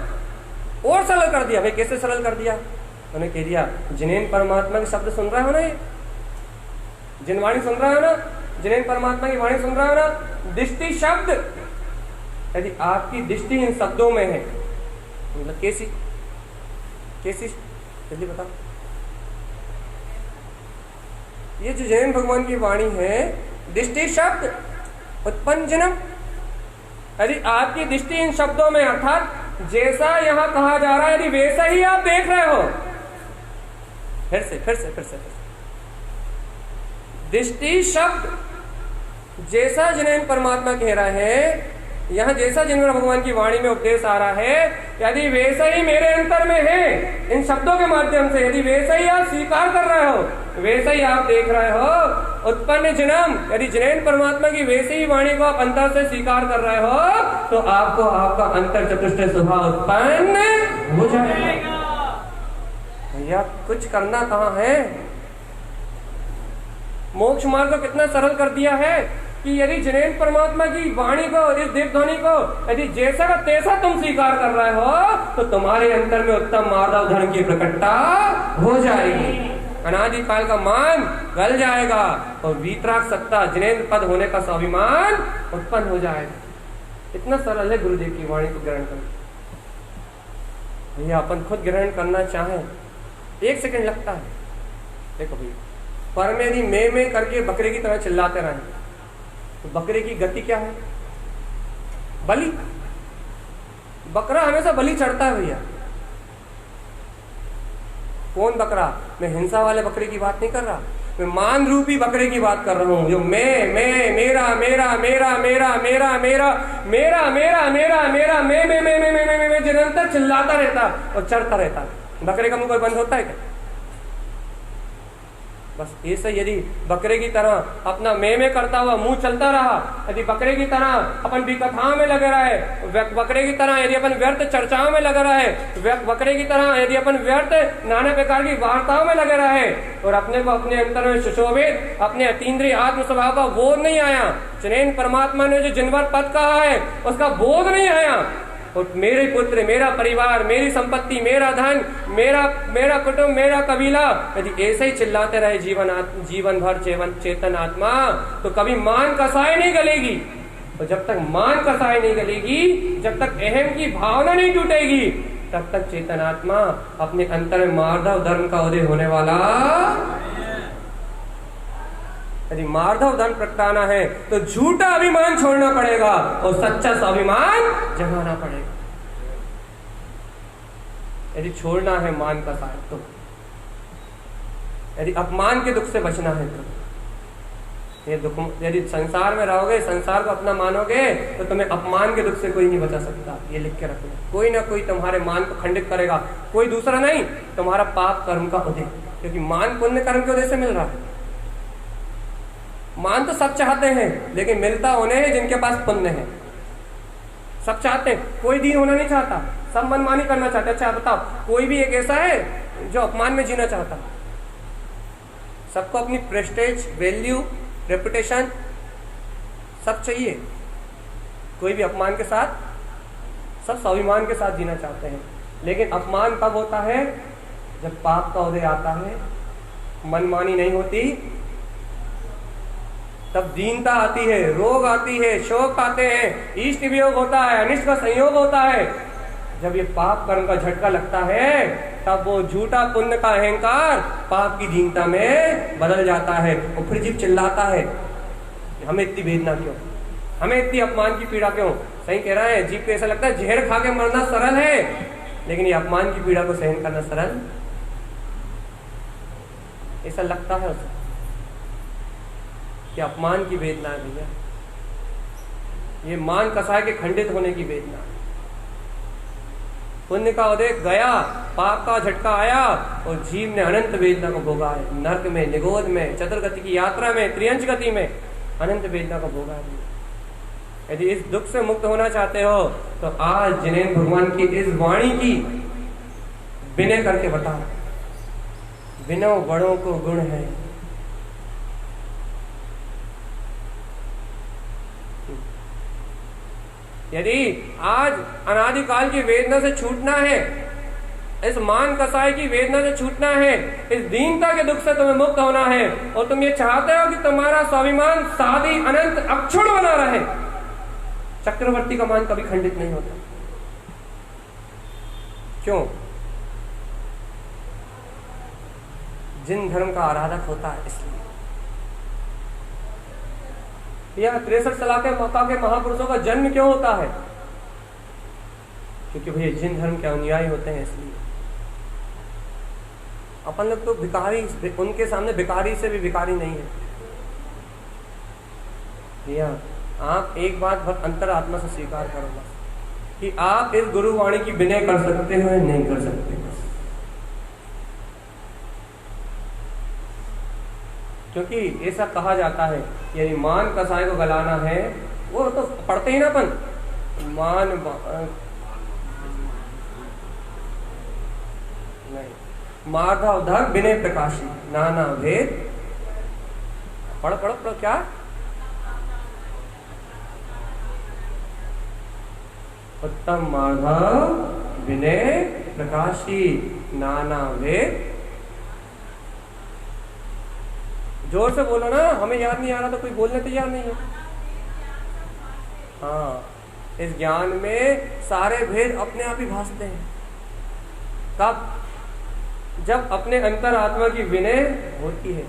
और सरल कर दिया। भाई कैसे सरल कर दिया? उन्होंने कह दिया जिनेन परमात्मा के शब्द सुन रहे हो ना, ये जिनवाणी सुन रहे हो ना, जिनेन परमात्मा की वाणी सुन रहे हो ना। दृष्टि शब्द, यदि आपकी दृष्टि इन शब्दों में है, मतलब कैसी कैसी, जल्दी बताओ। ये जो जैन भगवान की वाणी है, दृष्टि शब्द उत्पन्न जन्म, यदि आपकी दृष्टि इन शब्दों में, अर्थात जैसा यहां कहा जा रहा है यदि वैसा ही आप देख रहे हो। फिर से दृष्टि शब्द जैसा जिनेन परमात्मा कह रहा है, यहाँ जैसा जिनमें भगवान की वाणी में उपदेश आ रहा है, यदि वैसा ही मेरे अंतर में है इन शब्दों के माध्यम से, यदि वैसा ही आप स्वीकार कर रहे हो, वैसा ही आप देख रहे हो उत्पन्न जन्म, यदि जिनेन परमात्मा की वैसे ही वाणी को आप अंतर से स्वीकार कर रहे हो तो आपको आपका अंतर चतुष्टय स्वभाव उत्पन्न हो जाएगा। भैया कुछ करना कहाँ है? मोक्ष मार्ग को कितना सरल कर दिया है कि यदि जिनेन परमात्मा की वाणी को, इस देवध्वनि को यदि जैसा का तैसा तुम स्वीकार कर रहे हो तो तुम्हारे अंतर में उत्तम मार्दव धर्म की प्रकटता हो जाएगी, अनादि काल का मान गल जाएगा और वीतराग सत्ता जिनेन पद होने का स्वाभिमान उत्पन्न हो जाएगा। इतना सरल है गुरुदेव की वाणी को ग्रहण करना। भैया अपन खुद ग्रहण करना चाहें 1 सेकंड लगता है। देखो भैया, पर में यदि मैं करके बकरे की तरह चिल्लाते रहे तो बकरे की गति क्या है? बलि। बकरा हमेशा बलि चढ़ता है भैया। कौन बकरा? मैं हिंसा वाले बकरे की बात नहीं कर रहा, मैं मान रूपी बकरे की बात कर रहा हूं, जो मैं मेरा मेरा मेरा मेरा मेरा मेरा मेरा मेरा मेरा मेरा मैं निरंतर चिल्लाता रहता और चढ़ता रहता। बकरे का मुंह कोई बंद होता है क्या? बस ऐसे यदि बकरे की तरह अपना मैं करता हुआ मुंह चलता रहा, यदि बकरे की तरह अपन भी कथाओं में लगे रहे, बकरे की तरह यदि अपन व्यर्थ चर्चाओं में लगे रहे, बकरे की तरह यदि अपन व्यर्थ नाना प्रकार की वार्ताओं में लगे रहे और अपने को अपने अंतर में सुशोभित, अपने अतीन्द्रिय आत्म स्वभाव का बोध नहीं आया, जिनेन परमात्मा ने जो जिनवर पद कहा है उसका बोध नहीं आया, और मेरे पुत्र, मेरा परिवार, मेरी संपत्ति, मेरा धन, मेरा कुटुंब, मेरा कबीला, यदि ऐसे ही चिल्लाते रहे जीवन भर चेतन आत्मा, तो कभी मान कसाई नहीं गलेगी। और जब तक मान कसाई नहीं गलेगी, जब तक अहम की भावना नहीं टूटेगी, तब तक चेतन आत्मा अपने अंतर में मार्दव धर्म का उदय होने वाला। यदि मार्दव धर्म प्रगटाना है तो झूठा अभिमान छोड़ना पड़ेगा और सच्चा स्वाभिमान जगाना पड़ेगा। यदि छोड़ना है मान का साथ, तो यदि अपमान के दुख से बचना है तो ये दुख, यदि संसार में रहोगे, संसार को अपना मानोगे, तो तुम्हें अपमान के दुख से कोई नहीं बचा सकता। ये लिख के रखना, कोई ना कोई तुम्हारे मान को खंडित करेगा, कोई दूसरा नहीं, तुम्हारा पाप कर्म का उदय, क्योंकि मान पुण्य कर्म के उदय से मिल रहा है। मान तो सब चाहते हैं, लेकिन मिलता उन्हें है जिनके पास पुण्य है। सब चाहते हैं, कोई दीन होना नहीं चाहता, सब मनमानी करना चाहते। अच्छा बताओ, कोई भी एक ऐसा है जो अपमान में जीना चाहता? सबको अपनी प्रेस्टेज, वैल्यू, रेपुटेशन सब चाहिए। कोई भी अपमान के साथ, सब स्वाभिमान के साथ जीना चाहते हैं। लेकिन अपमान तब होता है जब पाप का उदय आता है, मनमानी नहीं होती, तब दीनता आती है, रोग आती है, शोक आते हैं, इष्ट वियोग होता है, अनिष्ट का संयोग होता है। जब ये पाप कर्म का झटका लगता है, तब वो झूठा पुण्य का अहंकार पाप की दीनता में बदल जाता है और फिर जीव चिल्लाता है, हमें इतनी वेदना क्यों, हमें इतनी अपमान की पीड़ा क्यों। सही कह रहा है, जीव को ऐसा लगता है जहर खा के मरना सरल है, लेकिन ये अपमान की पीड़ा को सहन करना सरल। ऐसा लगता है उसे कि अपमान की वेदना है भैया, ये मान कसाय के खंडित होने की वेदना है। पुण्य का उदय गया, पाप का झटका आया और जीव ने अनंत वेदना को भोगा है। नरक में, निगोद में, चतुर्गति की यात्रा में, त्रियंच गति में अनंत वेदना को भोगा है। यदि इस दुख से मुक्त होना चाहते हो तो आज जिनेन्द्र भगवान की इस वाणी की विनय करके बता, विनो बड़ों को गुण है। यदि आज अनादिकाल की वेदना से छूटना है, इस मान कसाई की वेदना से छूटना है, इस दीनता के दुख से तुम्हें मुक्त होना है और तुम ये चाहते हो कि तुम्हारा स्वाभिमान सादी अनंत अक्षुण बना रहे, चक्रवर्ती का मान कभी खंडित नहीं होता। क्यों? जिन धर्म का आराधक होता है इसलिए। यह 63 साल के मक्का के महापुरुषों का जन्म क्यों होता है? क्योंकि भैया जिन धर्म के अनुयायी होते हैं इसलिए। अपन लोग तो भिखारी, उनके सामने भिखारी से भी भिखारी नहीं है भैया। आप एक बात बहुत अंतरात्मा से स्वीकार करो बस कि आप इस गुरुवाणी की विनय कर सकते हो या नहीं कर सकते। क्योंकि ऐसा कहा जाता है यदि मान कसाय को गलाना है, वो तो पढ़ते ही ना अपन, मान नहीं, माधव धर्म विनय प्रकाशी नाना भेद। पढ़ पढ़ पढ़ क्या? उत्तम माधव विनय प्रकाशी नाना भेद। जोर से बोलो ना, हमें याद नहीं आ रहा तो कोई बोलने तैयार नहीं है। हाँ, इस ज्ञान में सारे भेद अपने आप ही भासते हैं। कब? जब अपने अंतरात्मा की विनय होती है,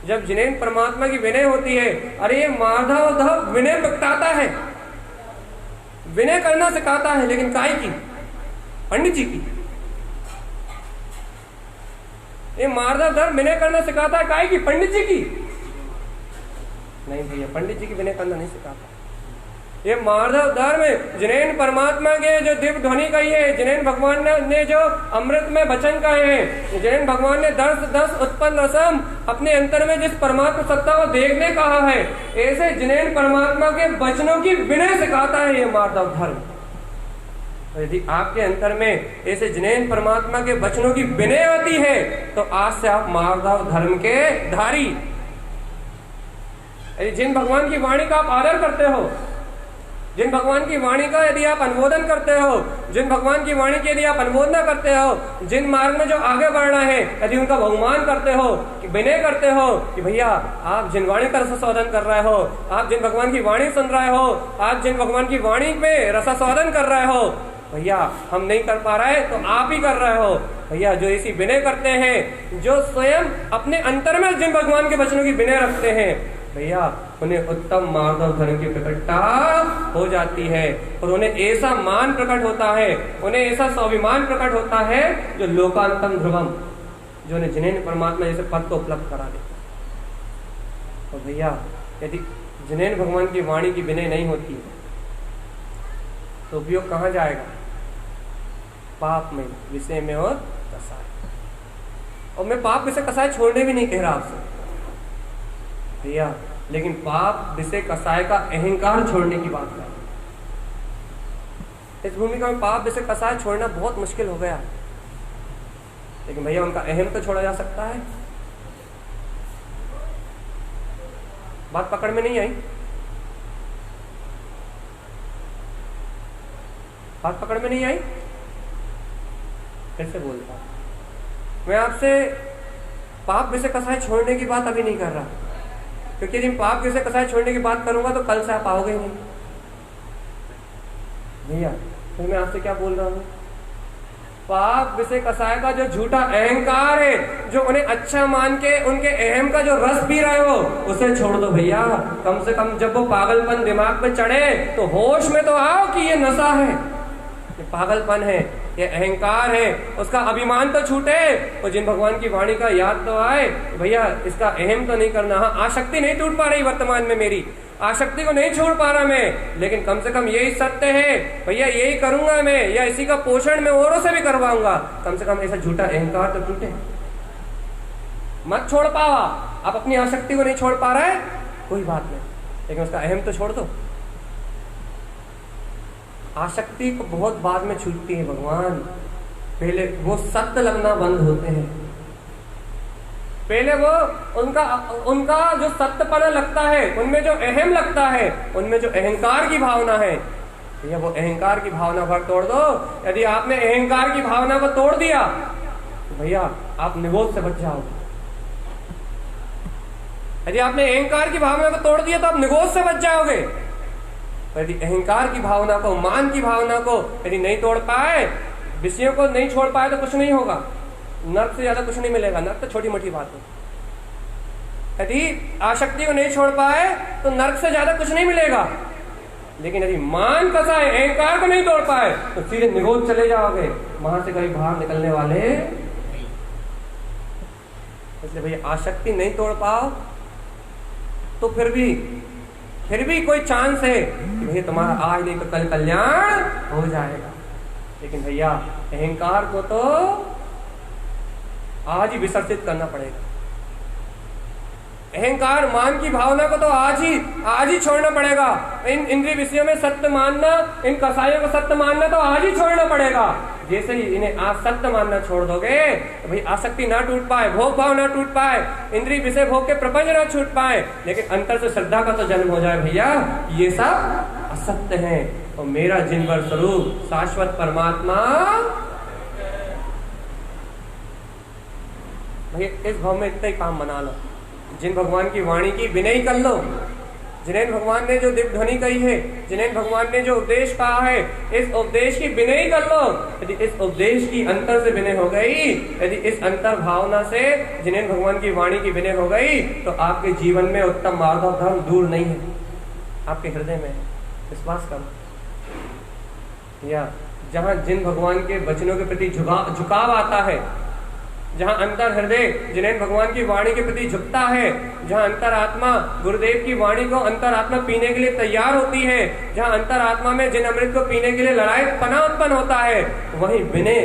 जब जिनेन्द्र परमात्मा की विनय होती है। अरे ये माधव धव विनय प्रगटाता है, विनय करना सिखाता है, लेकिन काय की? पंडित जी की। ये माधव धर्म विनय करना सिखाता है काय की? पंडित जी की नहीं भैया, पंडित जी की विनय करना नहीं सिखाता। ये माधव धर्म जिनेन्द्र परमात्मा के जो दिव्य ध्वनि कही है, जिनेन्द्र भगवान ने जो अमृत में वचन कहे हैं, जिनेन्द्र भगवान ने दस उत्पन्न रसम अपने अंतर में जिस परमात्मा सत्ता को देखने कहा है, ऐसे जिनेन्द्र परमात्मा के वचनों की विनय सिखाता है ये माधव धर्म। यदि आपके अंतर में ऐसे जिनेन्द्र परमात्मा के वचनों की विनय आती है तो आज से आप माधव धर्म के धारी। यदि जिन भगवान की वाणी का आप आदर करते हो, जिन भगवान की वाणी का यदि आप अनुमोदन करते हो, जिन भगवान की वाणी की यदि आप अनुमोदना करते हो, जिन मार्ग में जो आगे बढ़ना है यदि उनका बहुमान करते हो, कि विनय करते हो कि भैया आप जिन वाणी का रसास्वादन कर रहे हो, आप जिन भगवान की वाणी सुन रहे हो, आप जिन भगवान की वाणी में रसास्वादन कर रहे हो, भैया हम नहीं कर पा रहे तो आप ही कर रहे हो। भैया जो ऐसी विनय करते हैं, जो स्वयं अपने अंतर में जिन भगवान के वचनों की विनय रखते हैं, भैया उन्हें उत्तम माधव धर्म की प्रकटता हो जाती है और उन्हें ऐसा मान प्रकट होता है, उन्हें ऐसा स्वाभिमान प्रकट होता है जो लोकांतम ध्रुवम, जो उन्हें जिनेन्द्र परमात्मा जैसे पद को उपलब्ध करा देता। तो भैया यदि जिनेन्द्र भगवान की वाणी की विनय नहीं होती तो उपयोग कहाँ जाएगा? पाप में, विषय में और कसाय। और मैं पाप विषय कसाय छोड़ने भी नहीं कह रहा आपसे भैया, लेकिन पाप विषय कसाय का अहंकार छोड़ने की बात है। इस भूमिका में पाप विषय कसाय छोड़ना बहुत मुश्किल हो गया, लेकिन भैया उनका अहम तो छोड़ा जा सकता है। बात पकड़ में नहीं आई? बात पकड़ में नहीं आई? कैसे बोलता? मैं आपसे पाप विषय कसाय छोड़ने की बात अभी नहीं कर रहा, क्योंकि यदि पाप विषय कसाय छोड़ने की बात करूंगा तो कल से आप आओगे ही नहीं भैया। तो मैं आपसे क्या बोल रहा हूँ? पाप विषय कसाय का जो झूठा अहंकार है, जो उन्हें अच्छा मान के उनके अहम का जो रस पी रहे हो, उसे छोड़ दो भैया। कम से कम जब वो पागलपन दिमाग पे चढ़े तो होश में तो आओ कि ये नशा है, ये पागलपन है, ये अहंकार है, उसका अभिमान तो छूटे और जिन भगवान की वाणी का याद तो आए, भैया इसका अहम तो नहीं करना। हाँ, आसक्ति नहीं टूट पा रही वर्तमान में, मेरी आसक्ति को नहीं छोड़ पा रहा मैं, लेकिन कम से कम यही सत्य है भैया, यही करूंगा मैं, या इसी का पोषण मैं औरों से भी करवाऊंगा। कम से कम ऐसा झूठा अहंकार तो टूटे। मत छोड़ पाओ, आप अपनी आसक्ति को नहीं छोड़ पा रहे कोई बात नहीं, लेकिन उसका अहम तो छोड़ दो। आसक्ति को बहुत बाद में छूटती है भगवान, पहले वो सत्य लगना बंद होते हैं, पहले वो उनका जो सत्यपना लगता है, उनमें जो अहम लगता है, उनमें जो अहंकार की भावना है, भैया वो अहंकार की भावना भर तोड़ दो। यदि आपने अहंकार की भावना को तोड़ दिया तो भैया आप निगोद से बच जाओगे। यदि आपने अहंकार की भावना को तोड़ दिया तो आप निगोद से बच जाओगे। यदि अहंकार की भावना को, मान की भावना को यदि नहीं तोड़ पाए, विषयों को नहीं छोड़ पाए तो कुछ नहीं होगा, नर्क से ज्यादा कुछ नहीं मिलेगा। नर्क तो छोटी मोटी बात है। यदि आसक्ति को नहीं छोड़ पाए तो नर्क से ज्यादा कुछ नहीं मिलेगा, लेकिन यदि मान कसाए, अहंकार को नहीं तोड़ पाए तो सीधे निगोद चले जाओगे, वहां से कभी बाहर निकलने वाले। इसलिए भैया आसक्ति नहीं तोड़ पाओ तो फिर भी कोई चांस है कि भैया तुम्हारा आज नहीं तो कल कल्याण हो जाएगा। लेकिन भैया अहंकार को तो आज ही विसर्जित करना पड़ेगा। अहंकार, मान की भावना को तो आज ही छोड़ना पड़ेगा। इन इंद्रिय विषयों में सत्य मानना, इन कसायों को सत्य मानना तो आज ही छोड़ना पड़ेगा। जैसे ही इन्हें आज सत्य मानना छोड़ दोगे तो भाई आसक्ति ना टूट पाए, भोग भाव ना टूट पाए, इंद्रिय विषय भोग के प्रपंच ना छूट पाए, लेकिन अंतर से श्रद्धा का तो जन्म हो जाए भैया ये सब असत्य है और मेरा जिनवर स्वरूप शाश्वत परमात्मा। भैया इस भाव में इतना ही काम बना लो, जिन भगवान की वाणी की विनय कर लो, जिन्हें भगवान ने जो दिव्य ध्वनि कही है, जिन्हें भगवान ने जो उपदेश कहा है, इस उपदेश की विनय कर लो। यदि इस उपदेश की अंतर से विनय हो गई, यदि इस अंतर भावना से जिन्हें भगवान की वाणी की विनय हो गई, तो आपके जीवन में उत्तम मार्ग और धर्म दूर नहीं है, आपके हृदय में है। विश्वास करो। या जहां जिन भगवान के वचनों के प्रति झुकाव आता है, जहां अंतर हृदय जिन्हें भगवान की वाणी के प्रति झुकता है, जहां अंतरात्मा गुरुदेव की वाणी को अंतरात्मा पीने के लिए तैयार होती है, जहां अंतरात्मा में जिन अमृत को पीने के लिए लड़ाई पना उत्पन्न होता है, वही विनय,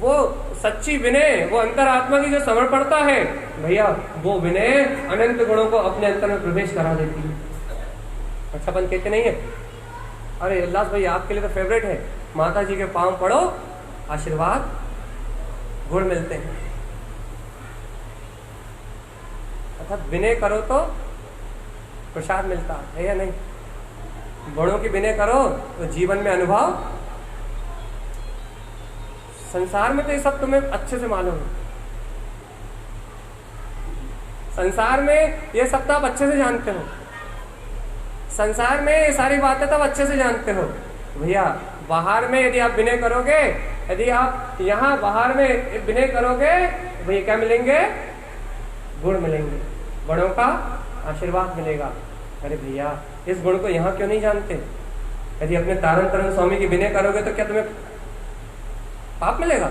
वो सच्ची विनय, वो अंतरात्मा की जो समर्पणता है भैया, वो विनय अनंत गुणों को अपने अंतर में प्रवेश करा देती है। अच्छा अपन कहते नहीं है, अरे उल्लास भाई आपके लिए तो फेवरेट है, माता जी के पांव पड़ो, आशीर्वाद गुण मिलते हैं। अर्थात विनय करो तो प्रसाद मिलता है या नहीं? गुणों की विनय करो तो जीवन में अनुभव। संसार में तो ये सब तुम्हें अच्छे से मालूम है, संसार में ये सब तो आप अच्छे से जानते हो, संसार में ये सारी बातें तो आप अच्छे से जानते हो। भैया बाहर में यदि आप विनय करोगे, यदि आप यहाँ बाहर में विनय करोगे, भैया क्या मिलेंगे? गुण मिलेंगे, गुणों का आशीर्वाद मिलेगा। अरे भैया इस गुण को यहाँ क्यों नहीं जानते? यदि अपने तारण तरण स्वामी की विनय करोगे तो क्या तुम्हें पाप मिलेगा?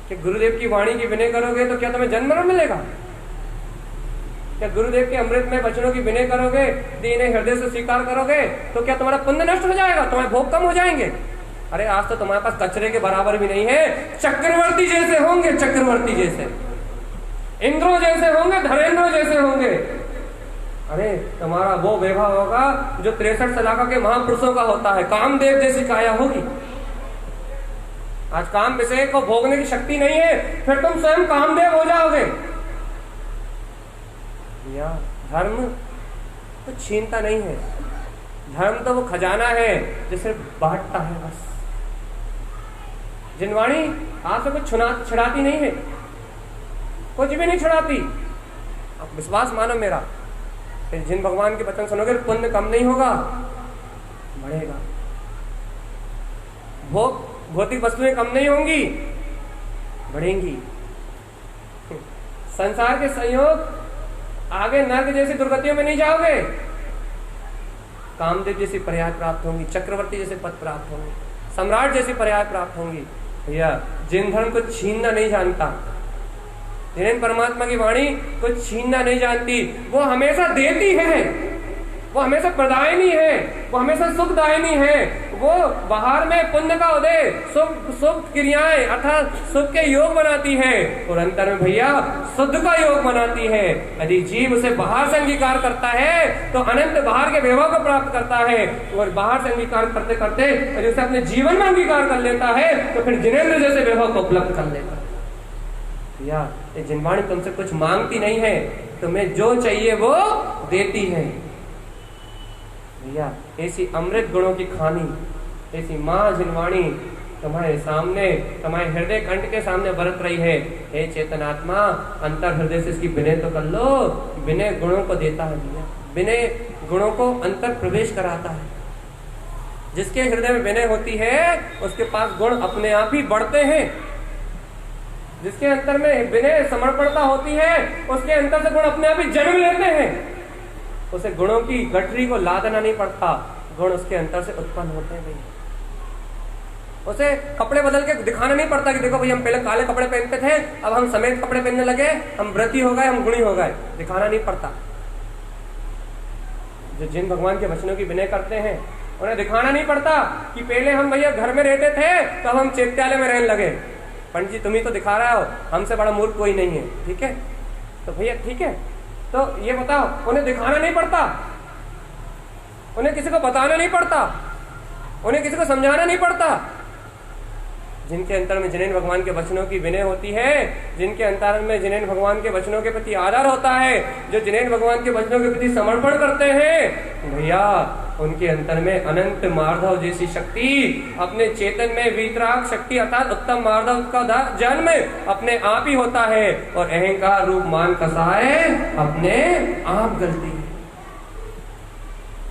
कि गुरुदेव की वाणी की विनय करोगे तो क्या तुम्हें जन्म मरण मिलेगा? क्या गुरुदेव के अमृत में वचनों की विनय करोगे, इन्हें हृदय से स्वीकार करोगे तो क्या तुम्हारा पुण्य नष्ट हो जाएगा, तुम्हारे भोग कम हो जाएंगे? अरे आज तो तुम्हारे पास कचरे के बराबर भी नहीं है, चक्रवर्ती जैसे होंगे, चक्रवर्ती जैसे, इंद्रों जैसे होंगे, धरेंद्रों जैसे होंगे। अरे तुम्हारा वो वैभव होगा जो 63 सलाखा के महापुरुषों का होता है, कामदेव जैसी काया होगी। आज काम विषय को भोगने की शक्ति नहीं है, फिर तुम स्वयं कामदेव हो जाओगे। या धर्म तो छीनता नहीं है, धर्म तो वो खजाना है जिसे बांटता है बस। जिनवाणी आपसे कुछ छुड़ाती नहीं है, कुछ भी नहीं छुड़ाती। आप विश्वास मानो मेरा, फिर जिन भगवान के वचन सुनोगे पुण्य कम नहीं होगा, बढ़ेगा। भौतिक वस्तुएं कम नहीं होंगी, बढ़ेंगी। संसार के संयोग आगे नर्क जैसी दुर्गतियों में नहीं जाओगे। कामदेव जैसी पर्याय प्राप्त होंगी, चक्रवर्ती जैसे पद प्राप्त होंगे, सम्राट जैसी पर्याय प्राप्त होंगी। भैया जिन धर्म को छीनना नहीं जानता, जिन्हें परमात्मा की वाणी को छीनना नहीं जानती, वो हमेशा देती है, वो हमेशा प्रदायनी है, वो हमेशा सुखदायिनी है। वो बाहर में पुण्य का उदय, शुभ क्रियाएं अर्थात सुख के योग बनाती है, और अंतर में भैया शुद्ध का योग बनाती है। यदि जीव उसे बाहर से अंगीकार करता है तो अनंत बाहर के वैभव को प्राप्त करता है, और बाहर से अंगीकार करते करते यदि उसे अपने जीवन में अंगीकार कर लेता है तो फिर जिनेंद्र जैसे वैभव को उपलब्ध कर लेता है। भैया ये जिनवाणी तुमसे कुछ मांगती नहीं है, तुम्हें जो चाहिए वो देती है। भैया ऐसी अमृत गुणों की खानी, ऐसी माँ जिनवाणी तुम्हारे सामने, तुम्हारे हृदय कंठ के सामने बरत रही है। हे चेतनात्मा, अंतर हृदय से इसकी विनय तो कर लो। विनय गुणों को देता है भैया, विनय गुणों को अंतर प्रवेश कराता है। जिसके हृदय में विनय होती है उसके पास गुण अपने आप ही बढ़ते हैं। जिसके अंतर में विनय समर्पणता होती है उसके अंतर से गुण अपने आप ही जन्म लेते हैं। उसे गुणों की गठरी को लादना नहीं पड़ता, गुण उसके अंतर से उत्पन्न होते हैं। उसे कपड़े बदल के दिखाना नहीं पड़ता कि देखो भाई हम पहले काले कपड़े पहनते थे, अब हम सफेद कपड़े पहनने लगे, हम व्रती हो गए, हम गुणी हो गए। दिखाना नहीं पड़ता। जो जिन भगवान के वचनों की विनय करते हैं उन्हें दिखाना नहीं पड़ता कि पहले हम भैया घर में रहते थे तो अब हम चैत्यालय में रहने लगे। पंडित जी तुम ही तो दिखा रहा हो, हमसे बड़ा मूर्ख कोई नहीं है। ठीक है, तो भैया ठीक है, तो ये बताओ, उन्हें दिखाना नहीं पड़ता, उन्हें किसी को बताना नहीं पड़ता, उन्हें किसी को समझाना नहीं पड़ता। जिनके अंतर में जिनेंद्र भगवान के वचनों की विनय होती है, जिनके अंतर में जिनेंद्र भगवान के वचनों के प्रति आदर होता है, जो जिनेंद्र भगवान के वचनों के प्रति समर्पण करते हैं, भैया उनके अंतर में अनंत मार्धव जैसी शक्ति, अपने चेतन में वीतराग शक्ति अर्थात उत्तम मार्धव का जन्म अपने आप ही होता है, और अहंकार रूप मान कसाए अपने आप गलती है।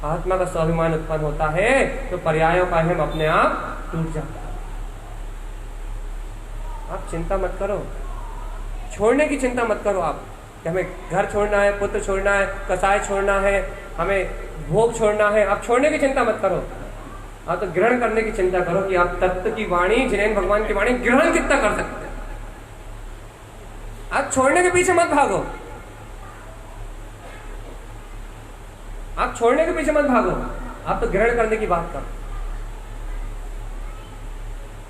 आत्मा का स्वाभिमान उत्पन्न होता है तो पर्यायों का अहम अपने आप टूट जाता है। आप चिंता मत करो, छोड़ने की चिंता मत करो आप कि हमें घर छोड़ना है, पुत्र छोड़ना है, कसाय छोड़ना है, हमें भोग छोड़ना है। आप छोड़ने की चिंता मत करो, आप तो ग्रहण करने की चिंता करो कि आप तत्व की वाणी, जिनेंद्र भगवान की वाणी ग्रहण कितना कर सकते हैं। आप छोड़ने के पीछे मत भागो, आप छोड़ने के पीछे मत भागो, आप तो ग्रहण करने की बात करो।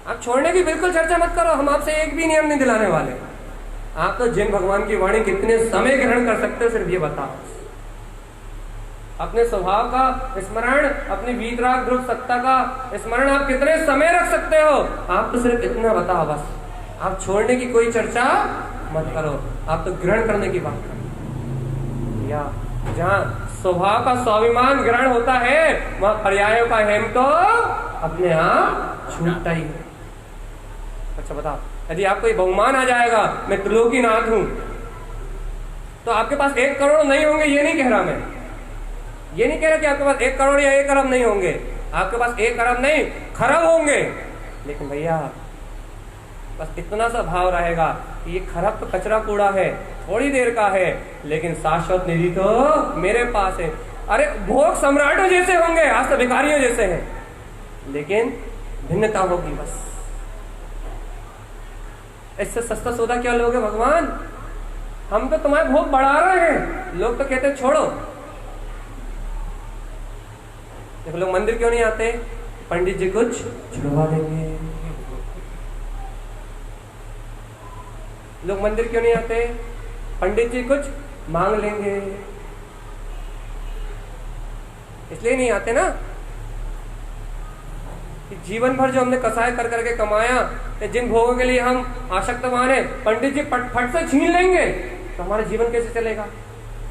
आप छोड़ने की बिल्कुल चर्चा मत करो, हम आपसे एक भी नियम नहीं दिलाने वाले। आप तो जिन भगवान की वाणी कितने समय ग्रहण कर सकते हो सिर्फ ये बताओ। अपने स्वभाव का स्मरण, अपनी वीतराग ध्रुव सत्ता का स्मरण आप कितने समय रख सकते हो, आप तो सिर्फ इतना बताओ बस। आप छोड़ने की कोई चर्चा मत करो, आप तो ग्रहण करने की बात करो। या जहाँ स्वभाव का स्वाभिमान ग्रहण होता है वहां पर्यायों का हेम तो अपने आप छूटता ही है। अच्छा बताओ, यदि आपको ये बहुमान आ जाएगा मैं त्रिलोकीनाथ हूं, तो आपके पास 1 करोड़ नहीं होंगे, ये नहीं कह रहा मैं, ये नहीं कह रहा कि आपके पास 1 करोड़ या 1 अरब नहीं होंगे। आपके पास 1 अरब नहीं, खरब होंगे, लेकिन भैया बस इतना सा भाव रहेगा कि ये खरब तो कचरा कूड़ा है, थोड़ी देर का है, लेकिन शाश्वत निधि तो मेरे पास है। अरे भोग सम्राटों जैसे होंगे, आज तो भिखारियों जैसे हैं, लेकिन भिन्नता होगी बस। इससे सस्ता सौदा क्या लोगे भगवान? हम तो तुम्हारे भोग बढ़ा रहे हैं, लोग तो कहते छोड़ो। देखो लोग मंदिर क्यों नहीं आते? पंडित जी कुछ छुड़वा देंगे। लोग मंदिर क्यों नहीं आते? पंडित जी कुछ मांग लेंगे, इसलिए नहीं आते ना। कि जीवन भर जो हमने कसाय कर करके कमाया, जिन भोगों के लिए हम आसक्तवान है, पंडित जी फट से छीन लेंगे तो हमारा जीवन कैसे चलेगा?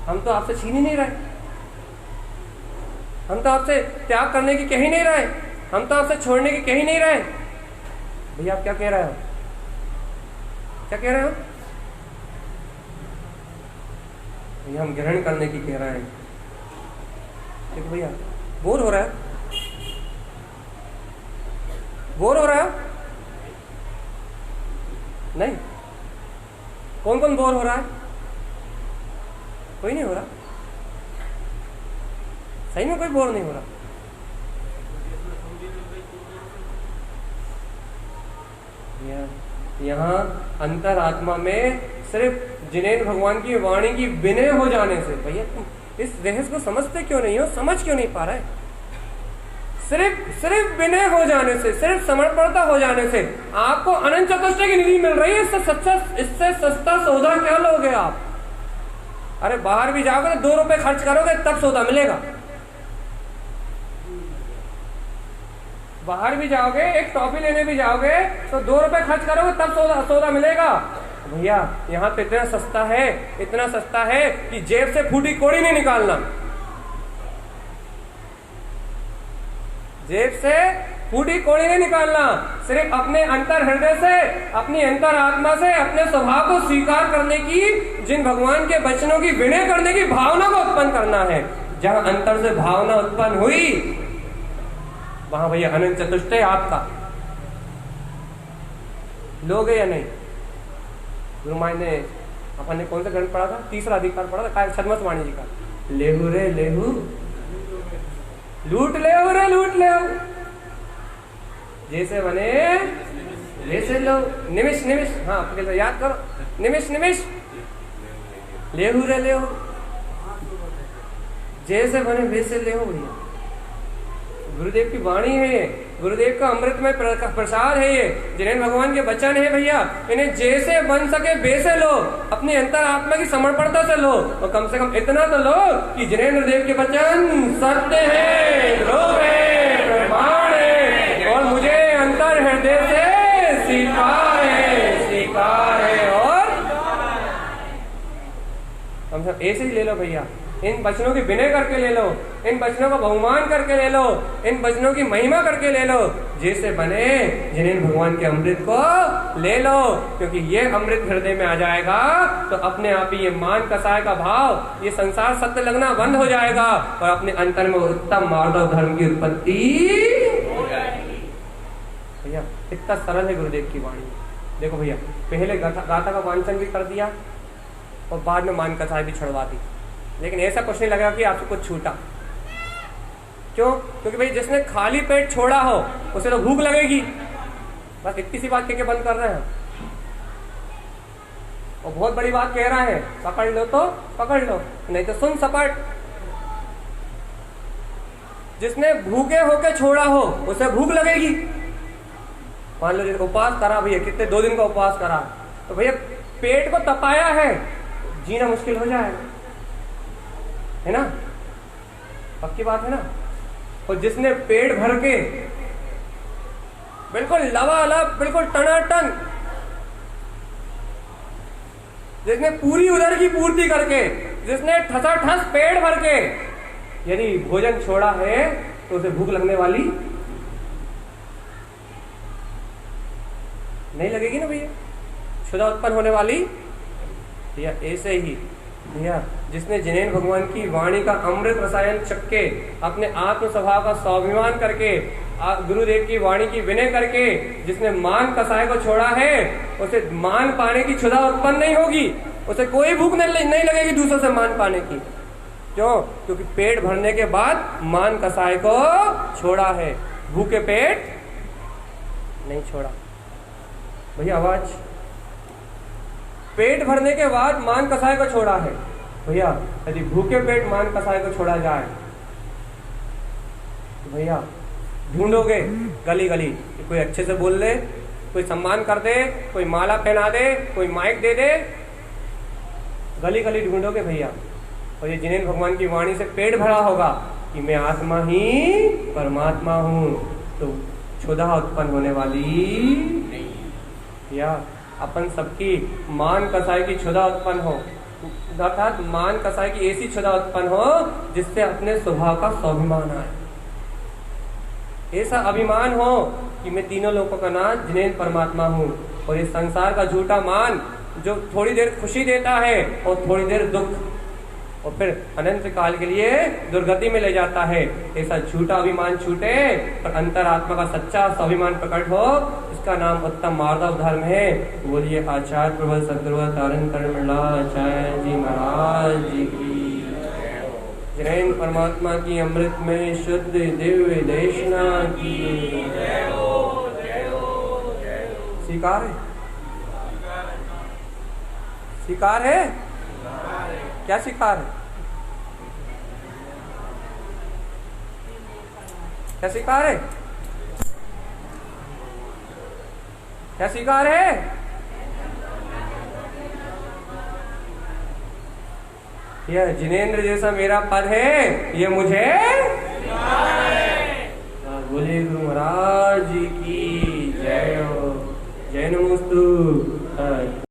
हम तो आपसे छीन ही नहीं रहे, हम तो आपसे त्याग करने की कह ही नहीं रहे, हम तो आपसे छोड़ने की कह ही नहीं रहे। भैया आप क्या कह रहे हो? क्या कह रहे हो भैया? हम ग्रहण करने की कह रहे हैं। देखो भैया, बोर हो रहा है, बोर हो रहा है? नहीं। कौन कौन बोर हो रहा है? कोई नहीं हो रहा। सही में कोई बोर नहीं हो रहा। यहाँ अंतरात्मा में सिर्फ जिनेंद्र भगवान की वाणी की विनय हो जाने से, भैया तुम इस रहस्य को समझते क्यों नहीं हो, समझ क्यों नहीं पा रहे? सिर्फ विनय हो जाने से, सिर्फ समर्पणता हो जाने से आपको अनंत चतुष्टय की निधि मिल रही है। इससे सस्ता सौदा क्या लोगे आप? अरे बाहर भी जाओगे तो 2 रुपए खर्च करोगे तब सौदा मिलेगा। बाहर भी जाओगे, एक टॉफी लेने भी जाओगे तो 2 रुपए खर्च करोगे तब सौदा मिलेगा। भैया यहाँ तो इतना सस्ता है कि जेब से फूटी कौड़ी नहीं निकालना, जेब से फूटी कौड़ी नहीं निकालना, सिर्फ अपने अंतर हृदय से, अपनी अंतर आत्मा से अपने स्वभाव को स्वीकार करने की, जिन भगवान के वचनों की विनय करने की भावना को उत्पन्न करना है। जहां अंतर से भावना उत्पन्न हुई वहां भैया अनंत चतुष्टय आपका। लोगे या नहीं? गुरु महाराज ने, अपन ने कौन सा ग्रंथ पढ़ा था? तीसरा अधिकार पढ़ा था छद्मस वाणी जी का। लेहू रे लेहू, लूट ले रे लूट ले, जैसे बने वैसे लो। निमिष निमिष, हाँ तो याद करो, निमिष निमिष लेहू रे लेहू, जैसे बने वैसे लेहू। भैया गुरुदेव की वाणी है ये, गुरुदेव का अमृतमय प्रसाद है ये, जिनेंद्र भगवान के वचन है भैया। इन्हें जैसे बन सके वैसे लो, अपनी अंतर आत्मा की समर्पणता से लो, और कम से कम इतना तो लो कि जिनेंद्र देव के वचन सत्य है, ध्रुव है, प्रमाण है, और मुझे अंतर हृदय से स्वीकार है। और कम से कम ऐसे ही ले लो भैया, इन वचनों की विनय करके ले लो, इन वचनों का बहुमान करके ले लो, इन वचनों की महिमा करके ले लो, जैसे बने जिनेंद्र भगवान के अमृत को ले लो। क्योंकि ये अमृत हृदय में आ जाएगा तो अपने आप ही ये मान कसाय का भाव, ये संसार सत्य लगना बंद हो जाएगा और अपने अंतर में उत्तम मार्ग धर्म की उत्पत्ति हो जाएगी। भैया इतना सरल है गुरुदेव की वाणी। देखो भैया, पहले गाथा का वांछन भी कर दिया और बाद में मान कसाय भी छुड़वा दी, लेकिन ऐसा कुछ नहीं लगा कि आपसे कुछ छूटा। क्यों? क्योंकि भाई जिसने खाली पेट छोड़ा हो उसे तो भूख लगेगी। बस इतनी सी बात कह के बंद कर रहे हैं, और बहुत बड़ी बात कह रहा है, पकड़ लो तो पकड़ लो, नहीं तो सुन सपाट। जिसने भूखे होके छोड़ा हो उसे भूख लगेगी। मान लो जैसे उपवास करा भैया, कितने 2 दिन का उपवास करा, तो भैया पेट को तपाया है, जीना मुश्किल हो जाएगा, है ना? पक्की बात है ना? और जिसने पेट भर के बिल्कुल लबालब, बिल्कुल टनाटन, जिसने पूरी उदर की पूर्ति करके, जिसने ठसाठस पेट भर के यदि भोजन छोड़ा है तो उसे भूख लगने वाली नहीं लगेगी ना भैया, क्षुधा उत्पन्न होने वाली। भैया ऐसे ही भैया जिसने जिनेंद्र भगवान की वाणी का अमृत रसायन चक्के, अपने आत्म स्वभाव का स्वाभिमान करके, गुरुदेव की वाणी की विनय करके, जिसने मान कसाय को छोड़ा है, उसे मान पाने की क्षुधा उत्पन्न नहीं होगी, उसे कोई भूख नहीं लगेगी दूसरों से मान पाने की। क्यों? क्योंकि पेट भरने के बाद मान कसाय को छोड़ा है, भूखे पेट नहीं छोड़ा। भैया आवाज, पेट भरने के बाद मान कसाय को छोड़ा है। भैया यदि भूखे पेट मान कसाय को छोड़ा जाए तो भैया ढूंढोगे गली गली, कोई अच्छे से बोल दे, कोई सम्मान कर दे, कोई माला पहना दे, कोई माइक दे दे, गली गली ढूंढोगे भैया। और ये जिनेंद्र भगवान की वाणी से पेट भरा होगा कि मैं आत्मा ही परमात्मा हूँ, तो क्षुधा उत्पन्न होने वाली नहीं। या अपन सबकी मान कसाई की क्षुधा उत्पन्न हो, अर्थात मान कसाई की ऐसी क्षुधा उत्पन्न हो जिससे अपने स्वभाव का स्वाभिमान आए, ऐसा अभिमान हो कि मैं तीनों लोगों का नाथ जिनेंद्र परमात्मा हूँ, और इस संसार का झूठा मान जो थोड़ी देर खुशी देता है और थोड़ी देर दुख, और फिर अनंत काल के लिए दुर्गति में ले जाता है, ऐसा झूठा अभिमान छूटे और अंतरात्मा का सच्चा स्वाभिमान प्रकट हो, इसका नाम उत्तम मार्ग धर्म है। बोलिए आचार्य प्रबल सदगुरु तारण आचार्य जी महाराज जी की। जिनेन्द्र परमात्मा की अमृत में शुद्ध दिव्य देशना की स्वीकार है? स्वीकार है? क्या स्वीकार है? क्या स्वीकार है? क्या स्वीकार है? यह जिनेन्द्र जैसा मेरा पद है, ये मुझे बोले गुरु महाराज जी की जय हो। जय नमोस्तु।